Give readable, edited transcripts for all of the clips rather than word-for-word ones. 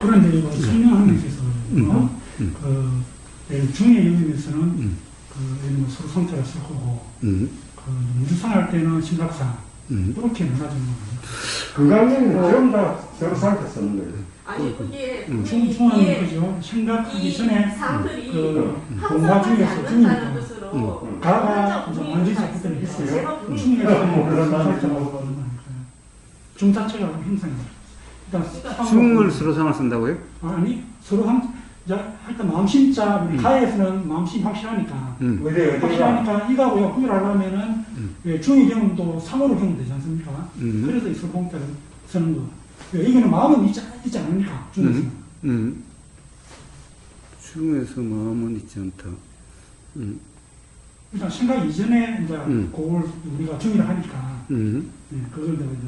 그런데 이거 설명하는 데 있어서 중의 영역에서는 서로 상태가 쓸 거고 무주상할 때는 심각상 이렇게 나눠지는 겁니다. 건강에는 전부 다 서로 상태 쓰는 거예요. 아니 그게 중은 그죠. 생각하기 전에 공과 중에서 중이니까 가가 이제 완전히 잡혔다는 있어요. 중에서 중 자체가 형성입니다. 중을 서로 상을 쓴다고요? 아니 서로 일단 마음심자 가에서는 마음심 확실하니까 확실하니까 이거하고요 구별하려면은 중의 경험도 상호로 경험되지 않습니까? 그래서 이 서봉자를 쓰는 거. 이거는 마음은 있지 않으니까 중에서는. 중에서 마음은 있지 않다. 일단 생각 이전에 이제 그걸 우리가 중이라 하니까 그걸 내가 이제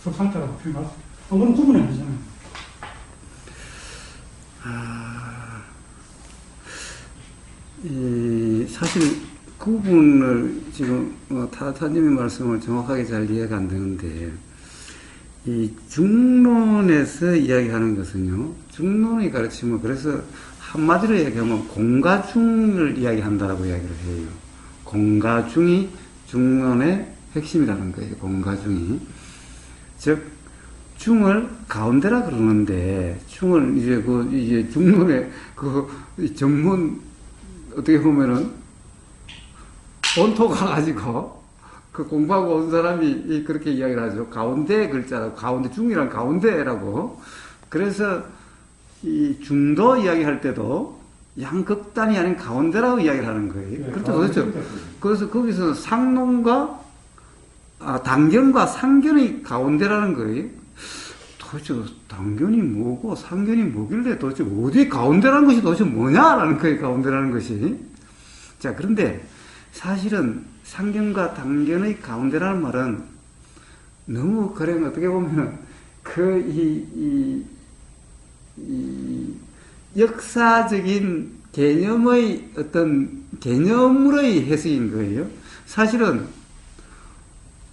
서로 상태라고 표현할 수. 그건 구분이 안 되잖아요. 사실 구분을 지금 타타님의 말씀을 정확하게 잘 이해가 안 되는데 이 중론에서 이야기하는 것은요. 중론이 가르치면 그래서 한마디로 얘기하면 공과 중을 이야기한다라고 이야기를 해요. 공과 중이 중론의 핵심이라는 거예요. 공과 중이. 즉 중을 가운데라 그러는데, 중을 이제 중론의 전문, 어떻게 보면은, 본토 가가지고, 공부하고 온 사람이 그렇게 이야기를 하죠. 가운데 글자라고, 가운데, 중이란 가운데라고. 그래서, 이 중도 이야기할 때도, 양극단이 아닌 가운데라고 이야기를 하는 거예요. 그렇죠. 그렇죠. 그래서 거기서 상론과, 단견과 상견의 가운데라는 거예요. 도대체 단견이 뭐고 상견이 뭐길래 도대체 어디 가운데라는 것이 도대체 뭐냐라는 거예요. 가운데라는 것이. 자, 그런데 사실은 상견과 단견의 가운데라는 말은 너무 그냥 어떻게 보면은 이 역사적인 개념의 어떤 개념으로의 해석인 거예요. 사실은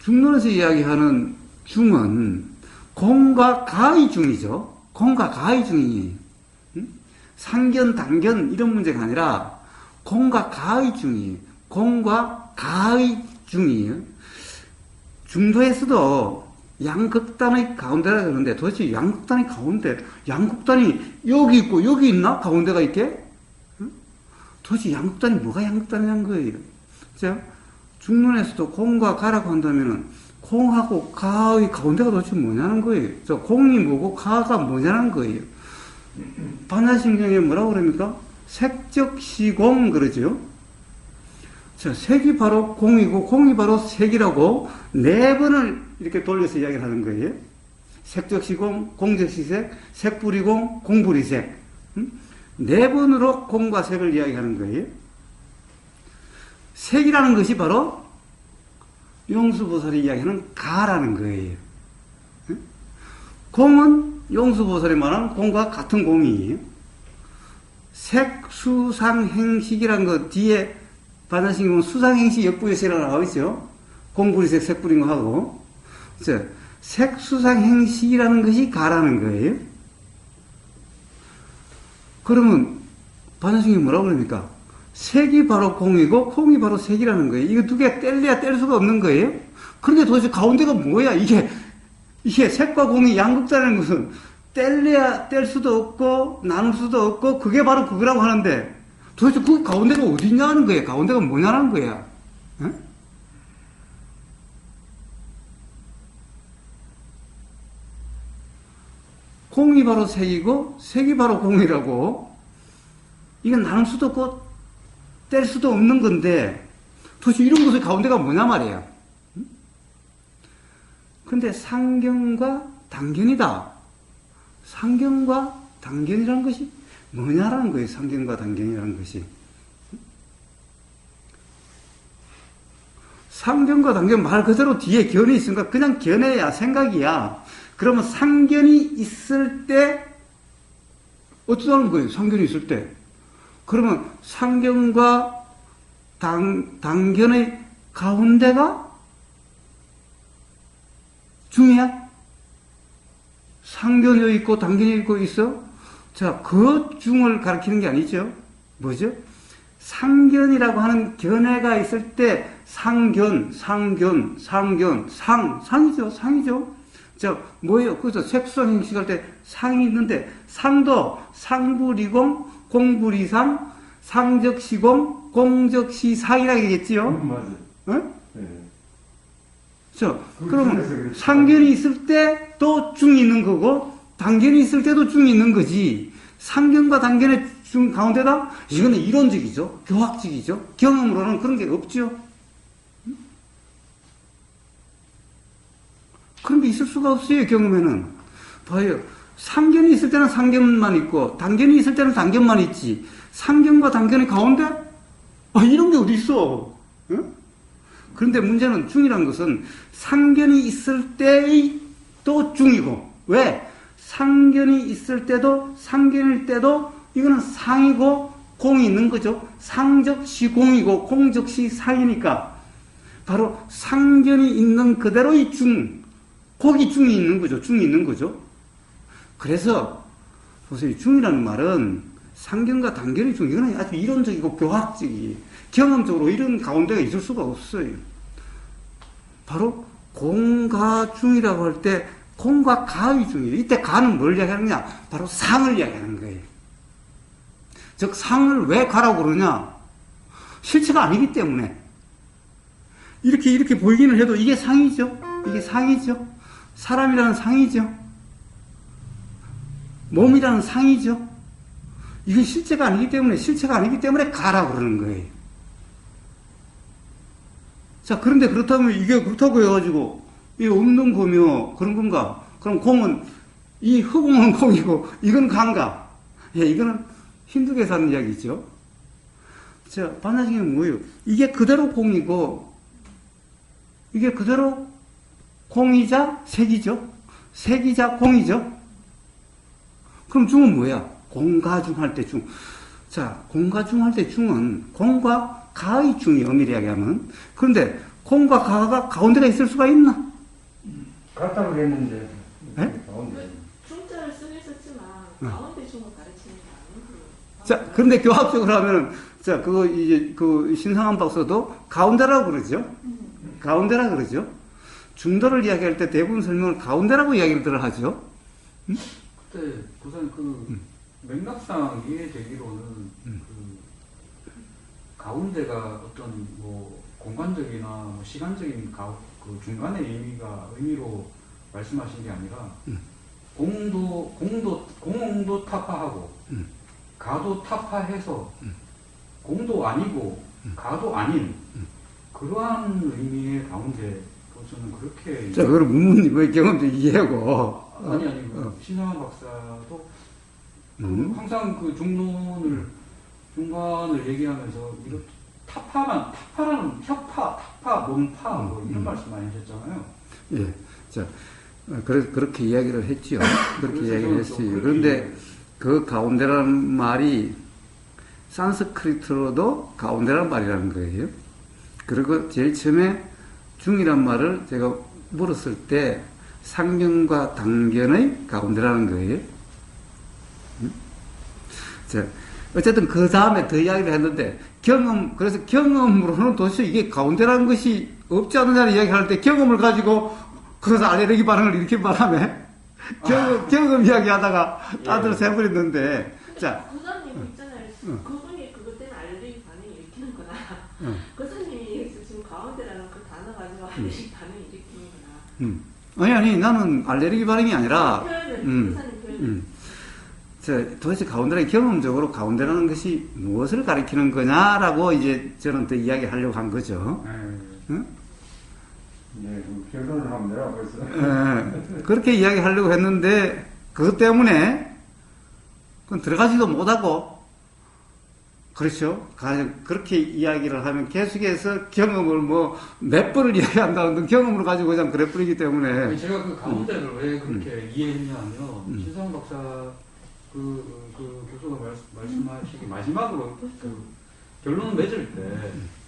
중론에서 이야기하는 중은 공과 가의 중이죠. 공과 가의 중이에요. 상견, 단견 이런 문제가 아니라 공과 가의 중이에요. 공과 가의 중이에요. 중도에서도 양극단의 가운데라 그러는데 도대체 양극단의 가운데, 양극단이 여기 있고 여기 있나? 가운데가 있게? 도대체 양극단이 뭐가 양극단이라는 거예요. 자, 중론에서도 공과 가라고 한다면은 공하고 가의 가운데가 도대체 뭐냐는 거예요. 저 공이 뭐고 가가 뭐냐는 거예요. 반야신경에 뭐라고 그럽니까? 색적시공 그러죠. 자, 색이 바로 공이고 공이 바로 색이라고 네 번을 이렇게 돌려서 이야기를 하는 거예요. 색적시공, 공적시색, 색불이공, 공불이색. 네 번으로 공과 색을 이야기하는 거예요. 색이라는 것이 바로 용수보살이 이야기하는 가라는 거예요. 공은 용수보살이 말하는 공과 같은 공이에요. 색, 수, 상, 행식이라는 거 뒤에 반야신경은 수상행식 역부의색이라고 나와있죠. 공불이색, 색불인 거 하고. 색, 수상, 행식이라는 것이 가라는 거예요. 그러면 반야신경이 뭐라고 그럽니까? 색이 바로 공이고 공이 바로 색이라는 거예요. 이거 두 개 뗄래야 뗄 수가 없는 거예요. 그런데 도대체 가운데가 뭐야? 이게 색과 공이 양극단이라는 것은 뗄래야 뗄 수도 없고 나눌 수도 없고 그게 바로 그거라고 하는데 도대체 그 가운데가 어디 있냐는 거예요. 가운데가 뭐냐는 거야. 에? 공이 바로 색이고 색이 바로 공이라고. 이건 나눌 수도 없고 뗄 수도 없는 건데 도대체 이런 것의 가운데가 뭐냐 말이야. 근데 상견과 단견이다. 상견과 단견이라는 것이 뭐냐라는 거예요. 상견과 단견이라는 것이. 상견과 단견 말 그대로 뒤에 견이 있으니까 그냥 견해야 생각이야. 그러면 상견이 있을 때 어쩌다는 거예요. 상견이 있을 때. 그러면 상견과 단견의 가운데가 중이야? 상견이 여기 있고 단견이 있고 있어? 자, 그 중을 가리키는 게 아니죠. 뭐죠? 상견이라고 하는 견해가 있을 때 상이죠. 상이죠. 자, 뭐예요? 그래서 색수상 형식할 때 상이 있는데 상도 상부리공, 공부리상, 상적시공, 공적시상이라고 얘기했지요. 맞아요. 어? 네. 자, 그래서 그러면 그랬죠. 상견이 있을 때도 중이 있는 거고 단견이 있을 때도 중이 있는 거지. 상견과 단견의 중 가운데다 이거는 이론적이죠. 교학적이죠. 경험으로는 그런 게 없죠. 그런 게 있을 수가 없어요. 경험에는. 봐요. 상견이 있을 때는 상견만 있고 단견이 있을 때는 단견만 있지. 상견과 단견의 가운데 이런 게 어디 있어? 응? 그런데 문제는 중이라는 것은 상견이 있을 때의 또 중이고 왜? 상견이 있을 때도 상견일 때도 이거는 상이고 공이 있는 거죠. 상적시 공이고 공적시 상이니까 바로 상견이 있는 그대로의 중, 거기 중이 있는 거죠. 중이 있는 거죠. 그래서 보세요. 중이라는 말은 상견과 단견의 중, 이거는 아주 이론적이고 교학적이 경험적으로 이런 가운데가 있을 수가 없어요. 바로 공과 중이라고 할 때 공과 가의 중이에요. 이때 가는 뭘 이야기하느냐? 바로 상을 이야기하는 거예요. 즉 상을 왜 가라고 그러냐? 실체가 아니기 때문에. 이렇게 보이기는 해도 이게 상이죠. 이게 상이죠. 사람이라는 상이죠. 몸이라는 상이죠. 이건 실체가 아니기 때문에 가라고 그러는 거예요. 자, 그런데 그렇다면 이게 그렇다고 해가지고 이 없는 거며 그런 건가? 그럼 공은 이 흑공은 공이고 이건 간가? 예, 이거는 힌두교에서 하는 이야기죠. 자, 반야식은 뭐예요? 이게 그대로 공이고 이게 그대로 공이자 색이죠. 색이자 공이죠. 그럼 중은 뭐야? 공가중 할 때 중. 자, 공가중 할 때 중은 공과 가의 중이 엄밀히 이야기하면. 그런데 공과 가가 가운데가 있을 수가 있나? 같다고 그랬는데. 네? 가운데. 중자를 쓰긴 썼지만 가운데 중을 가르치는 게 아니고. 자, 그런데 교학적으로 하면은, 자, 그거 이제 그 신상한 박사도 가운데라고 그러죠? 가운데라 그러죠? 중도를 이야기할 때 대부분 설명을 가운데라고 이야기를 하죠? 그때 우선 그 맥락상 이해되기로는 그 가운데가 어떤 뭐 공간적이나 뭐 시간적인 그 중간의 의미로 말씀하신 게 아니라 공도 타파하고 가도 타파해서 공도 아니고 가도 아닌 그러한 의미의 가운데 저는 그렇게 자, 그걸 문무님의 경험적 이해하고. 아니 신상한 박사도 항상 그 중간을 얘기하면서 이거 타파라는 협파, 타파, 몸파 뭐 이런 말씀 많이 하셨잖아요. 예. 자, 그렇게 이야기를 했지요. 그렇게 이야기를 했어요. 그런데 그 가운데라는 말이 산스크리트로도 가운데라는 말이라는 거예요. 그리고 제일 처음에 중이란 말을 제가 물었을 때 상견과 단견의 가운데라는 거예요. 자, 어쨌든 그 다음에 더 이야기를 했는데 그래서 경험으로는 도대체 이게 가운데라는 것이 없지 않느냐는 이야기할 때 경험을 가지고 그래서 알레르기 반응을 이렇게 말하네. 경험 이야기하다가 다들 세버렸는데. 자, 교수님 있잖아요. 그분이 그것 때문에 알레르기 반응을 일으키는구나. 교수님이 지금 가운데라는 그 단어 가지고 알레르기 반응을 일으키는구나. 아니, 나는 알레르기 반응이 아니라, 교수님 표현. 도대체 가운데라는 경험적으로 가운데라는 것이 무엇을 가리키는 거냐라고 이제 저는 더 이야기하려고 한 거죠. 응? 네, 그 결론을 하면 내가 벌써. 그렇게 이야기하려고 했는데, 그것 때문에, 그건 들어가지도 못하고, 그렇죠. 그렇게 이야기를 하면 계속해서 경험을 몇 번을 이야기한다는 경험을 가지고 그냥 그래 버리기 때문에. 제가 그 가운데를 왜 그렇게 이해했냐면, 신상훈 박사 그 교수가 말씀하시기 마지막으로 그 결론 맺을 때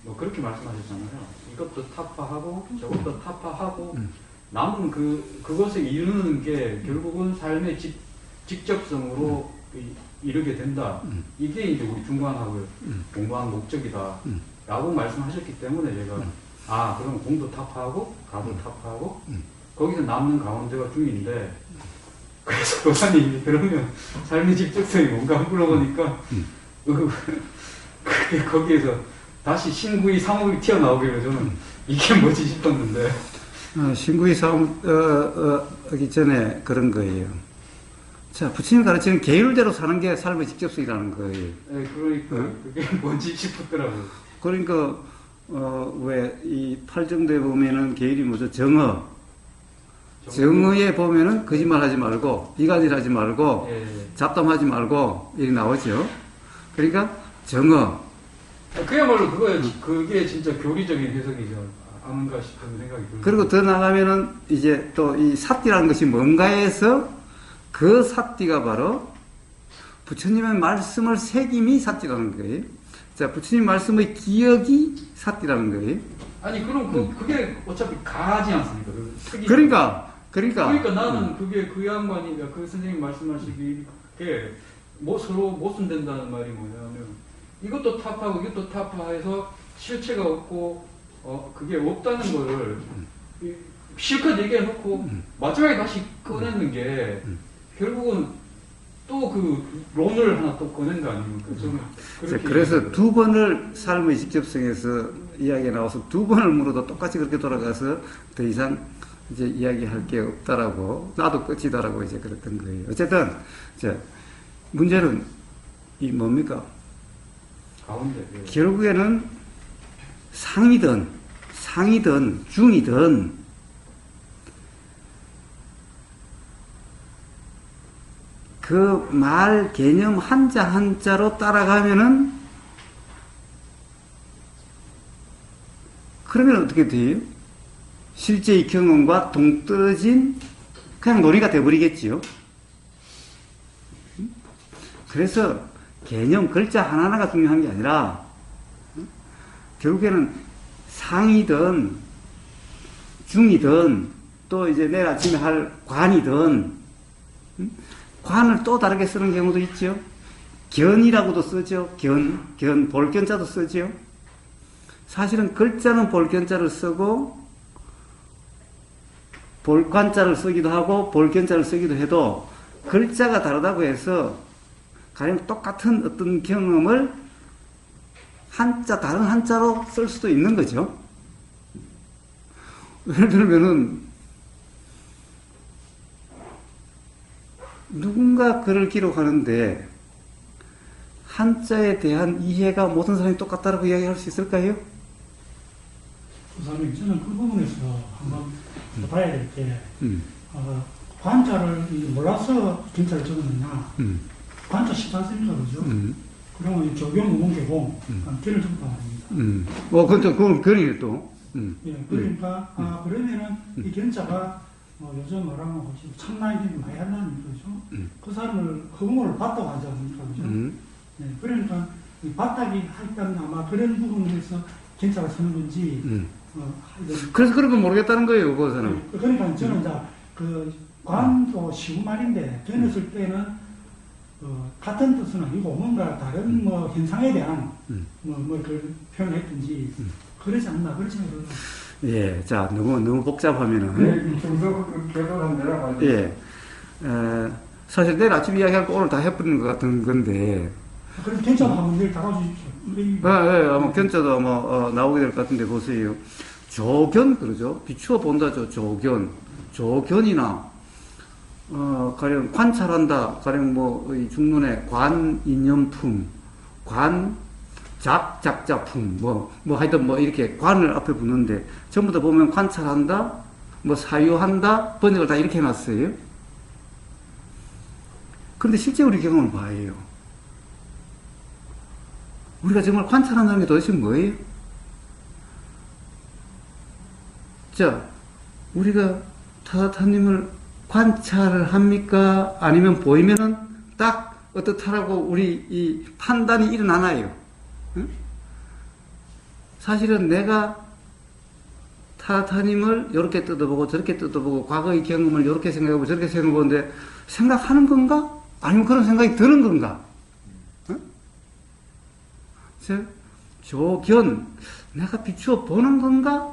뭐 그렇게 말씀하셨잖아요. 이것도 타파하고 저것도 타파하고 남은 그것을 이루는 게 결국은 삶의 직접성으로 이르게 된다. 이게 이제 우리 중간학을 공부한 목적이다. 라고 말씀하셨기 때문에 제가 그럼 공도 탑하고 가도 탑하고 거기서 남는 가운데가 중인데 그래서 교사님이 그러면 삶의 직접성이 뭔가 물어보니까 거기에서 다시 신구이 상업이 튀어나오길래 저는 이게 뭐지 싶었는데 신구이 싸움, 하기 전에 그런 거예요. 자, 부처님 가르치는 계율대로 사는 게 삶의 직접성이라는 거예요. 네, 그러니까 그게 뭐지 싶었더라고요. 그러니까, 왜, 이 팔정도에 보면은 계율이 뭐죠? 정의에 보면은 거짓말 하지 말고, 이간질 하지 말고, 잡담하지 말고, 이렇게 나오죠. 그러니까, 정의. 그야말로 그게 진짜 교리적인 해석이죠. 아는가 싶은 생각이 들어요. 그리고 더 나가면은 이제 또 이 삿띠라는 것이 뭔가 해서 그 삿띠가 바로 부처님의 말씀을 새김이 삿띠라는 거예요. 자, 부처님 말씀의 기억이 삿띠라는 거예요. 아니, 그럼 그게 어차피 가지 않습니까? 그러니까 나는 그게 그 양반이, 그 선생님 말씀하시기에 서로 모순된다는 말이 뭐냐면 이것도 타파하고 이것도 타파해서 실체가 없고 그게 없다는 거를 실컷 얘기해놓고 마지막에 다시 꺼내는 게 결국은 또 그 론을 하나 또 꺼낸 거 아닙니까? 저는 그래서 두 번을 삶의 직접성에서 이야기가 나와서 두 번을 물어도 똑같이 그렇게 돌아가서 더 이상 이제 이야기할 게 없다라고 나도 끝이다라고 이제 그랬던 거예요. 어쨌든 문제는 이 뭡니까? 가운데 결국에는 상이든 중이든 그 말 개념 한자로 따라가면은 그러면 어떻게 돼요? 실제의 경험과 동떨어진 그냥 논의가 돼버리겠지요. 그래서 개념 글자 하나하나가 중요한 게 아니라 결국에는 상이든 중이든 또 이제 내일 아침에 할 관이든 관을 또 다르게 쓰는 경우도 있죠. 견이라고도 쓰죠. 견 볼견자도 쓰죠. 사실은 글자는 볼견자를 쓰고 볼관자를 쓰기도 하고 볼견자를 쓰기도 해도 글자가 다르다고 해서 가령 똑같은 어떤 경험을 다른 한자로 쓸 수도 있는 거죠. 예를 들면은 누군가 글을 기록하는데 한자에 대한 이해가 모든 사람이 똑같다라고 이야기할 수 있을까요? 우선은 저는 그 부분에서 한번 봐야 될 게 관자를 몰라서 진짜를 적었느냐 관자 쉽지 않습니까? 그죠? 그러면 조경 무문계공 견을 적었단 말입니다. 그건 견이에요 또. 예, 그러니까 그러면은 이 견자가 요즘 말하면 참나이 많이 한다는 거죠. 그 사람을 허공을 봤다고 하지 않습니까? 그죠? 네, 그러니까 이 봤다기 했다는 아마 그런 부분에서 견자가 쓰는 건지 그래서 그런 건 모르겠다는 거예요, 그거는. 그러니까 저는 이제 그 관도 쉬운 말인데 견을 쓸 때는 같은 뜻은 아니고 뭔가 다른 현상에 대한 그 표현을 했든지 그러지 않나 그렇지 않나. 예, 자 너무 복잡하면은. 정석 개도는 내려가지고. 예, 사실 내일 아침 이야기할 거 오늘 다 해버리는 것 같은 건데. 그럼 견자도 한번 내일 다가주십시오. 아마 견자도 아마 나오게 될 것 같은데 보세요. 조견 그러죠. 비추어 본다죠. 조견이나 가령 관찰한다. 가령 이 중론의 관 인연품, 관 작작자품, 하여튼 이렇게 관을 앞에 붙는데 전부 다 보면 관찰한다, 사유한다, 번역을 다 이렇게 해놨어요. 그런데 실제 우리 경험을 봐요. 우리가 정말 관찰한다는 게 도대체 뭐예요? 자, 우리가 타다타님을 관찰을 합니까? 아니면 보이면은 딱 어떻다라고 우리 이 판단이 일어나나요? 응? 사실은 내가 타타님을 이렇게 뜯어보고 저렇게 뜯어보고 과거의 경험을 이렇게 생각하고 저렇게 생각해보는데 생각하는 건가? 아니면 그런 생각이 드는 건가? 어? 조견, 내가 비추어 보는 건가?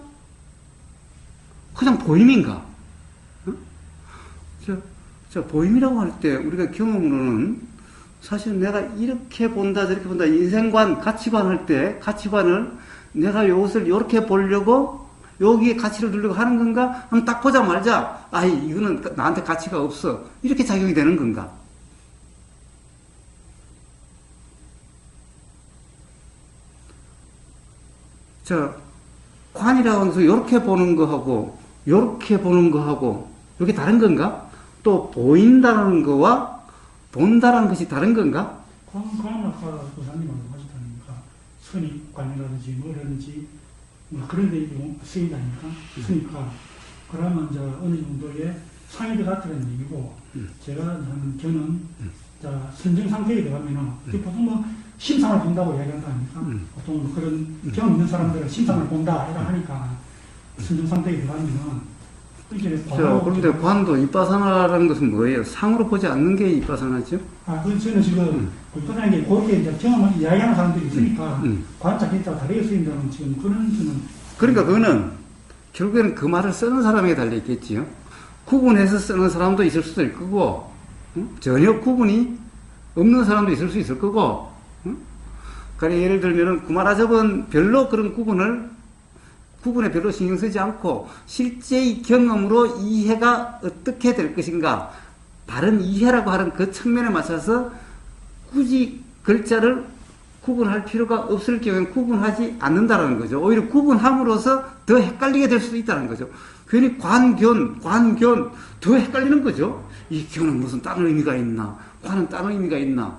그냥 보임인가? 어? 보임이라고 할 때 우리가 경험으로는 사실 내가 이렇게 본다 저렇게 본다 인생관 가치관 할 때 가치관을 내가 이것을 이렇게 보려고 여기에 가치를 두려고 하는 건가? 그럼 딱 보자 말자 이거는 나한테 가치가 없어 이렇게 작용이 되는 건가? 관이라고 해서 이렇게 보는 거하고 이렇게 보는 거하고 이게 다른 건가? 또 보인다는 거와 본다라는 것이 다른 건가? 그건 아까 부장님 말씀하셨다니까 선입관이라든지 뭐라든지 뭐 그런 데 쓰인다니까 쓰니까 그러면 이제 어느 정도의 상위도 같다는 얘기고 제가 하는 견은 선정 상태에 들어가면은 보통 뭐 심상을 본다고 이야기한다 아닙니까? 보통 뭐 그런 경험 있는 사람들은 심상을 본다 이렇게 하니까 선정 상태에 들어가면은 그런데 관도 이빠사나라는 것은 뭐예요? 상으로 보지 않는 게 이빠사나죠? 그래서 저는 지금 이빠사나는 게 그렇게 이제 경험을 이야기하는 사람들이 있으니까 관자 기자가 다르게 쓰인다는 지금 그런 저는 그러니까 그거는 결국에는 그 말을 쓰는 사람에게 달려 있겠지요. 구분해서 쓰는 사람도 있을 수도 있을 거고 전혀 구분이 없는 사람도 있을 수 있을 거고 그러니까 예를 들면은 구마라접은 별로 그런 구분에 별로 신경 쓰지 않고 실제의 경험으로 이해가 어떻게 될 것인가 바른 이해라고 하는 그 측면에 맞춰서 굳이 글자를 구분할 필요가 없을 경우에는 구분하지 않는다라는 거죠. 오히려 구분함으로써 더 헷갈리게 될 수도 있다는 거죠. 괜히 관견 더 헷갈리는 거죠. 이 견은 무슨 다른 의미가 있나 관은 다른 의미가 있나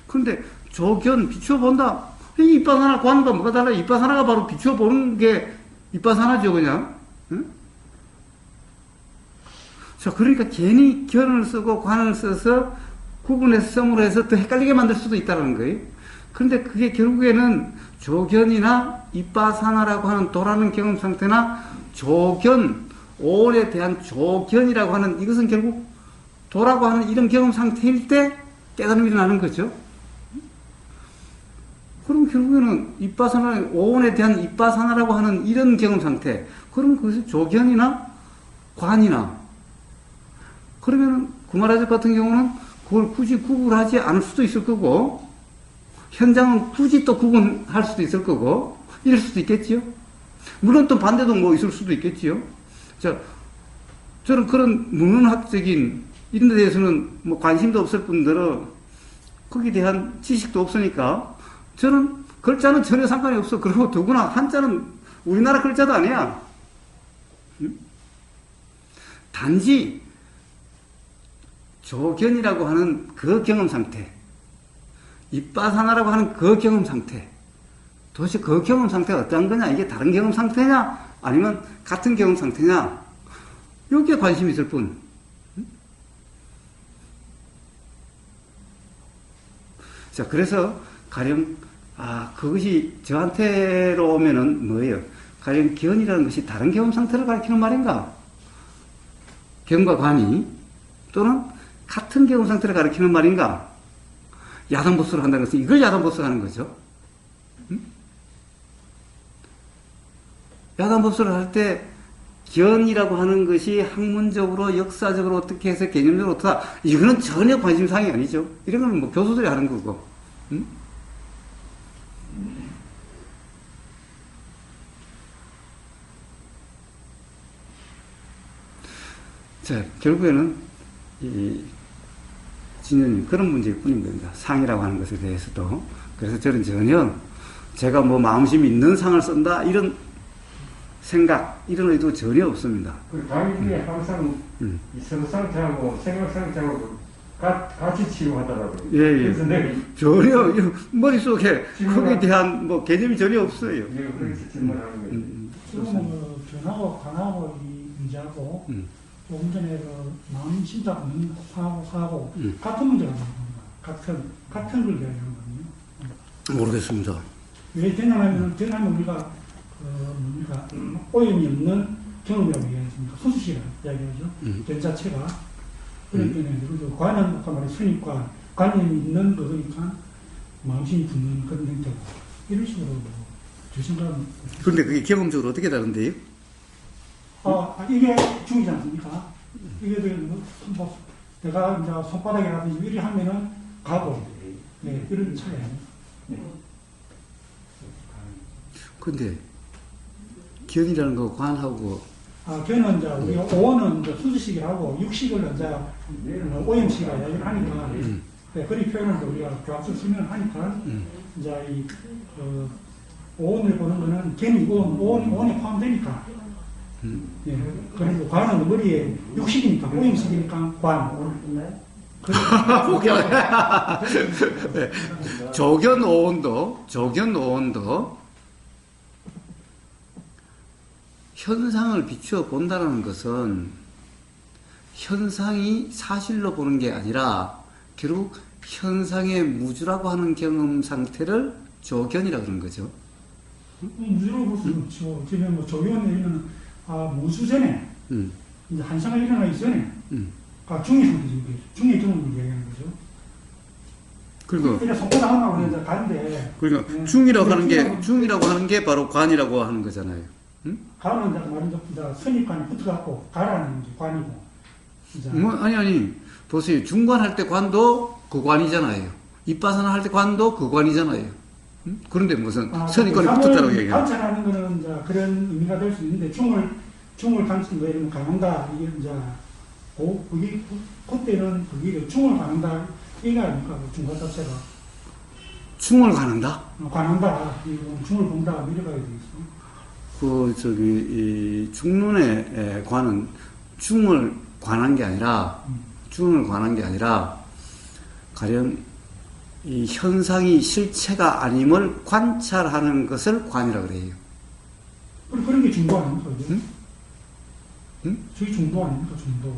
그런데 조견 비추어 본다 이 이빠사나 관과 뭐가 달라? 이빠사나가 바로 비추어 보는 게 이빠사나죠, 그냥. 응? 그러니까 괜히 견을 쓰고 관을 써서 구분해서 성으로 해서 더 헷갈리게 만들 수도 있다는 거예요. 그런데 그게 결국에는 조견이나 이빠사나라고 하는 도라는 경험 상태나 조견, 오온에 대한 조견이라고 하는 이것은 결국 도라고 하는 이런 경험 상태일 때 깨달음이 일어나는 거죠. 그럼 결국에는 이빠사나, 오온에 대한 이빠사나라고 하는 이런 경험 상태. 그럼 그것이 조견이나 관이나. 그러면 구마라접 같은 경우는 그걸 굳이 구분하지 않을 수도 있을 거고, 현장은 굳이 또 구분할 수도 있을 거고, 이럴 수도 있겠지요. 물론 또 반대도 뭐 있을 수도 있겠지요. 저는 그런 문헌학적인 이런 데 대해서는 뭐 관심도 없을 뿐더러 거기에 대한 지식도 없으니까 저는 글자는 전혀 상관이 없어. 그리고 더구나 한자는 우리나라 글자도 아니야. 단지 조견이라고 하는 그 경험 상태, 이빠사나라고 하는 그 경험 상태, 도대체 그 경험 상태가 어떠한 거냐? 이게 다른 경험 상태냐? 아니면 같은 경험 상태냐? 여기에 관심이 있을 뿐. 그래서 가령 그것이 저한테로 오면은 뭐예요? 가령 견이라는 것이 다른 경험 상태를 가리키는 말인가? 견과 관이 또는 같은 경험 상태를 가리키는 말인가? 야단보수를 한다는 것은 이걸 야단보수를 하는 거죠. 야단보수를 할 때 견이라고 하는 것이 학문적으로 역사적으로 어떻게 해서 개념적으로 어떻다 이거는 전혀 관심사항이 아니죠. 이런 건 뭐 교수들이 하는 거고. 결국에는 진현님 그런 문제일 뿐인 겁니다. 상이라고 하는 것에 대해서도. 그래서 저는 전혀 제가 뭐 마음심이 있는 상을 쓴다 이런 생각 이런 의도 전혀 없습니다. 그 강의 중에 항상 이 성상태하고 생각 상태하고 같이 치유하더라고요. 예. 그래서 내가 전혀 머릿속에 거기에 대한 뭐 개념이 전혀 없어요. 그래서 질문하는 거예요. 지금은 견하고 관하고 이 문제하고 조금 전에 그 마음 심자 없는 사하고 같은 문제가 나옵니다. 같은 걸 이야기하는 거거든요. 모르겠습니다. 왜 되냐면 우리가 뭡니까 오염이 없는 경험이라고 얘기했습니다. 소수시라고 이야기하죠. 견 자체가 그렇기 때문에 그리고 관은 아까 말한 선입관 관념이 있는 거니까 마음심이 붙는 그런 형태고 이런 식으로 뭐 주신다는. 그런데 그게 경험적으로 어떻게 다른데요? 이게 중이지 않습니까? 이게 뭐 내가 이제 손바닥이라든지 이리 하면은 가고 네, 이런 차이예요. 근데 견이라는 거 관하고 견은 이제 우리가 오원은 이제 수주식이라고 육식을 이제 오염식이라 이야기를 하니까 네, 그리 표현을 우리가 교합적 설명을 하니까 이제 이 오원을 보는 거는 견이 오원에 포함되니까 예, 그리고 관은 머리에 육식이니까 오염식이니까 관. 조견 오온도 현상을 비추어 본다는 것은 현상이 사실로 보는 게 아니라 결국 현상의 무주라고 하는 경험 상태를 조견이라고 그러는 거죠. 무주라고 볼 수는 없죠. 지금 뭐 조견 내리면 무주 전에 이제 한상을 일어나기 전에 중의 상태죠. 중의 경험을 얘기하는 거죠. 그리고 그러니까 손바닥 하나로 이제 가는데 그러니까 중이라고 하는 게 바로 관이라고 하는 거잖아요. 가는 이제 말은 선입관이 붙어갖고 가라는 게 관이고. 아니 보세요. 중관할 때 관도 그 관이잖아요. 입바사나 할 때 관도 그 관이잖아요. 그런데 무슨 선입관이 붙었다고 얘기해요. 관찰하는 거는 이제 그런 의미가 될 수 있는데 중을 관찰 뭐 이런 강한다 이게 이제 그게 그때는 그게 중을 관한다 이게 아닙니까 중관 자체가. 중을 관한다? 관한다. 중을 본다 미래가야 되겠어. 이 중론의 관은 중을 관한 게 아니라 가령 이 현상이 실체가 아님을 관찰하는 것을 관이라고 그래요. 그런 게 중도 아닙니까? 저게 중도 아닙니까? 중도.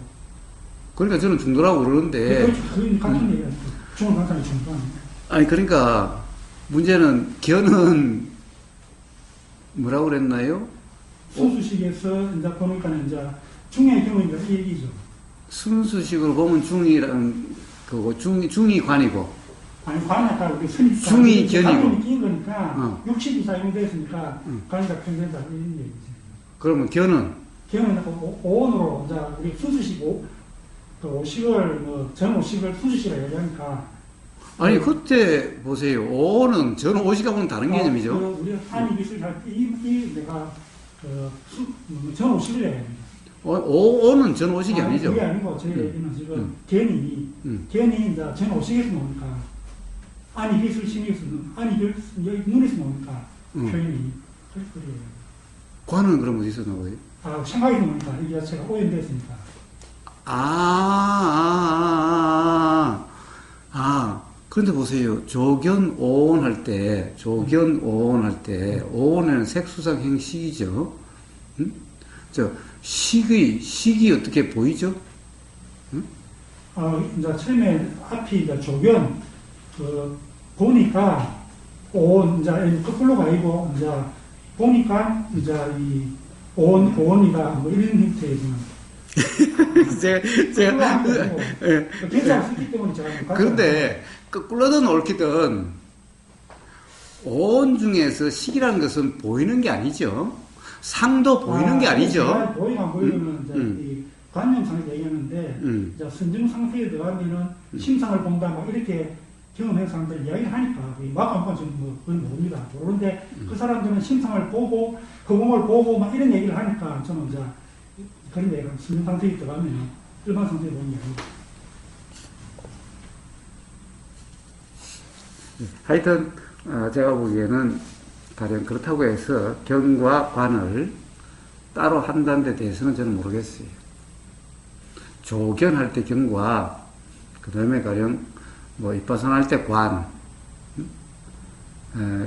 그러니까 저는 중도라고 그러는데. 그게 같은 얘기야. 중을 관찰이 중도 아닙니까? 아니 그러니까 문제는 견은 뭐라고 그랬나요? 순수식에서 이제 보니까 이제 중의 경우인가 이 얘기죠. 순수식으로 보면 중이라는 그거 중이 관이고. 아니 관이 아까 우리 선입관 중이 견이고. 관념이 끼인 거니까 육식이 사용됐으니까 관이가 편된다 이런 얘기죠. 그러면 견은 오온으로 이제 우리 순수식 오식을 전 오식을 순수식이라 얘기하니까. 아니 그때 보세요. 오는 전 오식하고는 다른 개념이죠. 우리가 한이 기술 할때 내가 전 오식을 해야 됩니다. 오는 전 오식이 아니죠. 그게 아니고 제 얘기는 지금 견이 이제 전 오식에서 나오니까 안이 기술 신에서는 안이 눈에서 나오니까 표현이 그래요. 관은 그럼 어디서 나와요? 생각이 나오니까 이 자체가 오염됐으니까. 그런데 보세요. 조견 오온 할 때, 오온에는 색수상 행식이죠. 식이 어떻게 보이죠? 이제 처음에 앞이 이제 조견, 보니까 오온, 이제 거꾸로 가이고, 이제 보니까 이제 이 오온이다, 뭐 이런 형태의 제가 괜찮아 쓰기 때문에 제가. 그런데 거꾸로든 옳게든 오온 중에서 식이라는 것은 보이는 게 아니죠. 상도 보이는 게 아니죠. 보이가 안 보이는 이 관념상에서 얘기하는데 이제 선정 상태에 들어가면은 심상을 본다 막 이렇게 경험한 사람들 이야기를 하니까 막안 저는 뭐 그건 모릅니다. 그런데 그 사람들은 심상을 보고 허공을 보고 막 이런 얘기를 하니까 저는 이제 그런 얘기가 선정 상태에 들어가면 일반 상태에 보는 게 아니고. 하여튼 제가 보기에는 가령 그렇다고 해서 견과 관을 따로 한다는 데 대해서는 저는 모르겠어요. 조견할 때 견과, 그 다음에 가령 입바선할 때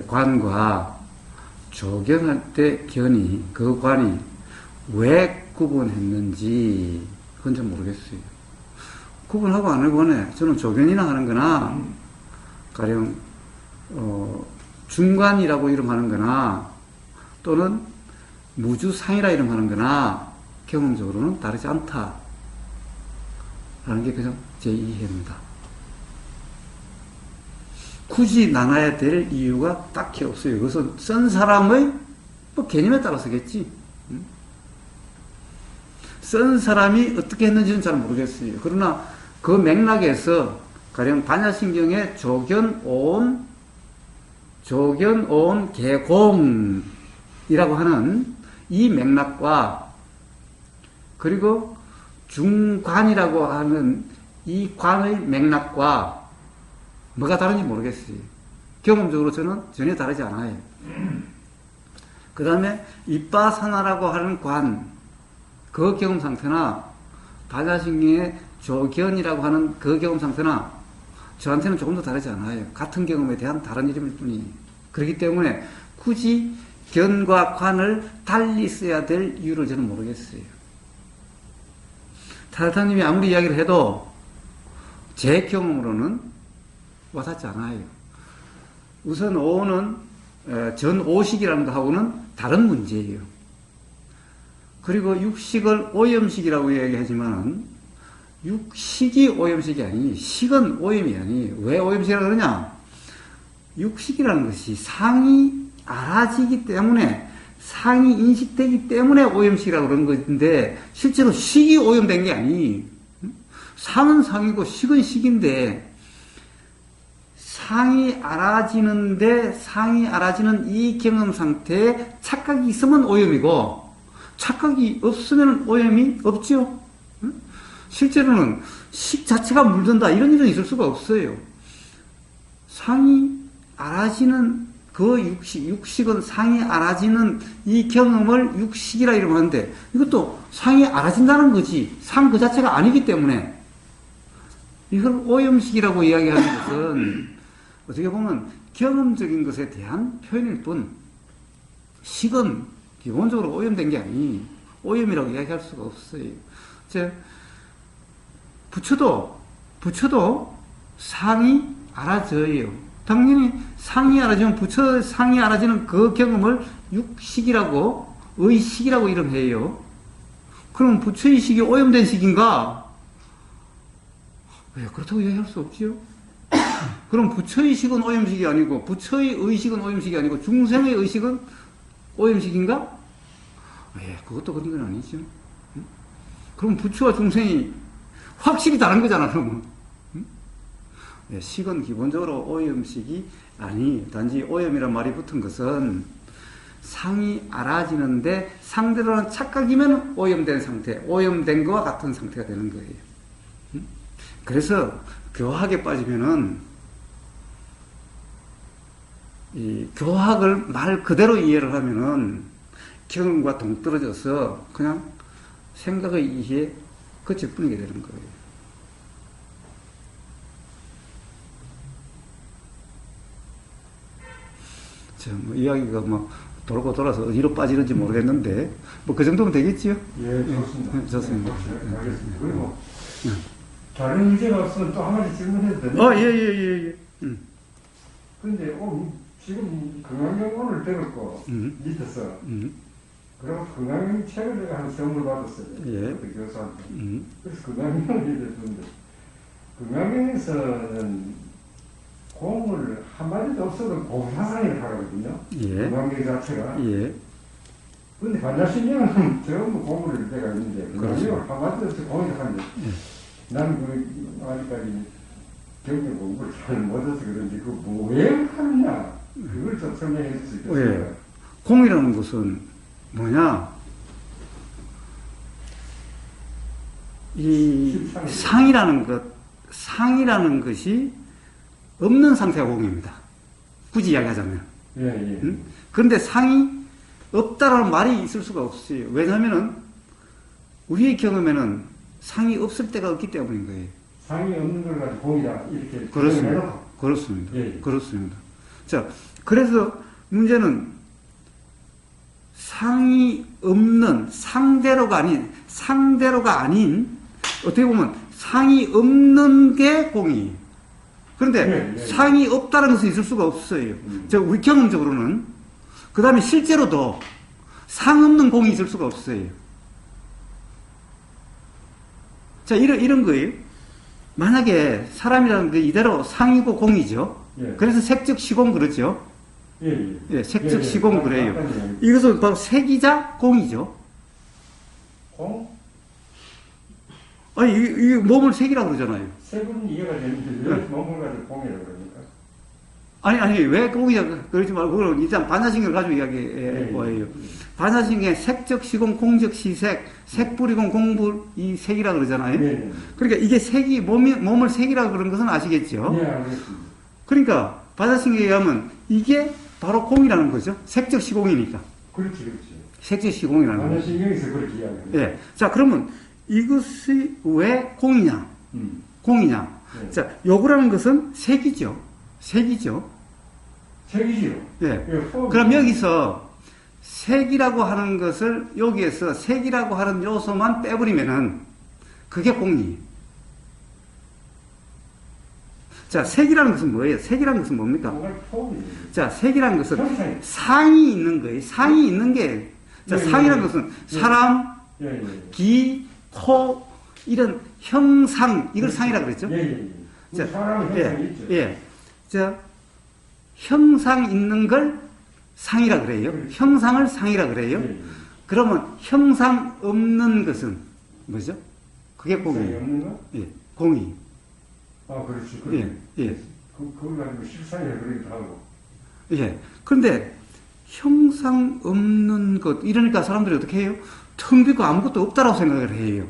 관과 조견할 때 견이, 그 관이 왜 구분했는지 그건 좀 모르겠어요. 구분하고 안 하고는 저는 조견이나 하는 거나 가령 중관이라고 이름하는 거나 또는 무주상이라 이름하는 거나 경험적으로는 다르지 않다 라는 게 그냥 제 이해입니다. 굳이 나눠야 될 이유가 딱히 없어요. 그것은 쓴 사람의 뭐 개념에 따라서겠지. 쓴 사람이 어떻게 했는지는 잘 모르겠어요. 그러나 그 맥락에서 가령 반야신경의 조견온 개공이라고 하는 이 맥락과 그리고 중관이라고 하는 이 관의 맥락과 뭐가 다른지 모르겠어요. 경험적으로 저는 전혀 다르지 않아요. 그 다음에 이빠사나라고 하는 관, 그 경험 상태나 반야신경의 조견이라고 하는 그 경험 상태나 저한테는 조금 더 다르지 않아요. 같은 경험에 대한 다른 이름일 뿐이에요. 그렇기 때문에 굳이 견과 관을 달리 써야 될 이유를 저는 모르겠어요. 타르타님이 아무리 이야기를 해도 제 경험으로는 와닿지 않아요. 우선 오는 전오식이라는 것하고는 다른 문제예요. 그리고 육식을 오염식이라고 이야기하지만 육식이 오염식이 아니 식은 오염이 아니에요. 왜 오염식이라고 그러냐? 육식이라는 것이 상이 알아지기 때문에 상이 인식되기 때문에 오염식이라고 그런 것인데 실제로 식이 오염된 게 아니. 상은 상이고 식은 식인데 상이 알아지는데 상이 알아지는 이 경험 상태에 착각이 있으면 오염이고 착각이 없으면 오염이 없죠. 실제로는 식 자체가 물든다 이런 일은 있을 수가 없어요. 상이 알아지는 그 육식은 상이 알아지는 이 경험을 육식이라 이러는데 이것도 상이 알아진다는 거지 상 그 자체가 아니기 때문에 이걸 오염식이라고 이야기하는 것은 어떻게 보면 경험적인 것에 대한 표현일 뿐 식은 기본적으로 오염된 게 아니 오염이라고 이야기할 수가 없어요. 부처도 상이 알아져요. 당연히 상이 알아지면 부처 상이 알아지는 그 경험을 육식이라고 의식이라고 이름해요. 그럼 부처의 식이 오염된 식인가? 왜 그렇다고 이야기할 수 없지요? 그럼 부처의 식은 오염식이 아니고 부처의 의식은 오염식이 아니고 중생의 의식은 오염식인가? 예, 그것도 그런 건 아니죠. 그럼 부처와 중생이 확실히 다른 거잖아, 그러면. 예, 식은 기본적으로 오염식이 아니, 단지 오염이란 말이 붙은 것은 상이 알아지는데 상대로는 착각이면 오염된 상태, 오염된 거와 같은 상태가 되는 거예요. 그래서 교학에 빠지면은 이 교학을 말 그대로 이해를 하면은 경험과 동떨어져서 그냥 생각의 이해에 그쳐뿐이게 되는 거예요. 뭐 이야기가 뭐 돌고 돌아서 어디로 빠지는지 모르겠는데 뭐 그 정도면 되겠지요? 예, 좋습니다. 좋습니다. 알겠습니다. 그리고 다른 문제가 없으면 또 한 가지 질문해도 되나요? 예. 근데 지금 건강경원을 들었고 밑에서 그럼 건강경 책을 내가 한 선물 받았어요. 예. 그 교수한테. 그래서 건강경을 읽었는데 건강경에서는 공을 한마디도 없어도 공사상을 하거든요. 예. 건강경 자체가. 예. 근데 반야신경은 전부 공을 때가 있는데 건강경을 한마디도 없이 공을 하는데 나는 아직까지 경제 공부를 잘 못해서 그런지 왜 하느냐 그걸 좀 설명해 줄 수 있겠어요? 예. 공이라는 것은 뭐냐? 이 상이라는 것이 없는 상태가 공입니다. 굳이 이야기하자면. 예. 그런데 상이 없다라는 말이 있을 수가 없어요. 왜냐하면은 우리의 경험에는 상이 없을 때가 없기 때문인 거예요. 상이 없는 걸 가지고 공이다 이렇게 그렇습니다. 그렇습니다. 예. 그렇습니다. 자, 그래서 문제는 상이 없는 상대로가 아닌 어떻게 보면 상이 없는 게 공이에요. 그런데 예. 상이 없다는 것은 있을 수가 없어요. 우리 경험적으로는 그 다음에 실제로도 상 없는 공이 있을 수가 없어요. 자, 이런 거예요. 만약에 사람이라는 게 이대로 상이고 공이죠. 예. 그래서 색적 시공 그러죠. 예, 예. 예, 색적 예, 예. 시공 그래요. 맞다네요. 이것은 바로 색이자 공이죠. 공? 아니, 이 몸을 색이라고 그러잖아요. 색은 이해가 되는데 왜 몸을 가지고 공이라고 그러니까? 아니, 왜 공이냐, 그러지 말고, 그걸 일단 반사신경을 가지고 이야기해 보여요. 반사신경의 색적 시공, 공적 시색, 색불이공, 공불, 이 색이라 그러잖아요. 네. 그러니까 이게 색이, 몸을 색이라고 그런 것은 아시겠죠? 네, 알겠습니다. 그러니까, 반사신경에 의하면 이게 바로 공이라는 거죠. 색적 시공이니까. 그렇지, 그렇지. 색적 시공이라는 완전 거죠. 신경에서 그렇게 이야기합니다. 예. 자, 그러면 이것이 왜 공이냐? 공이냐? 네. 자, 요구라는 것은 색이죠. 색이죠. 색이지요. 예. 예, 그럼 여기서 색이라고 하는 것을 여기에서 색이라고 하는 요소만 빼버리면은 그게 공이에요. 자, 색이라는 것은 뭐예요? 색이라는 것은 뭡니까? 폼이. 자, 색이라는 것은 형상이. 상이 있는 거예요. 상이 있는 게, 자, 예, 예, 상이라는 예. 것은 예. 사람, 예, 예. 기, 코, 이런 형상, 이걸 상이라고 그랬죠? 예, 예, 예. 자, 사람은 형상이 있죠. 예. 자, 형상 있는 걸 상이라 그래요. 그렇죠. 형상을 상이라 그래요. 예, 예. 그러면 형상 없는 것은 뭐죠? 그게 형상이 공이에요. 없는 거? 예, 공이. 아, 그렇지. 예, 예, 그걸 가지고 실상이라 그러기도 하고. 예. 그런데 형상 없는 것 이러니까 사람들이 어떻게 해요? 텅 비고 아무것도 없다라고 생각을 해요.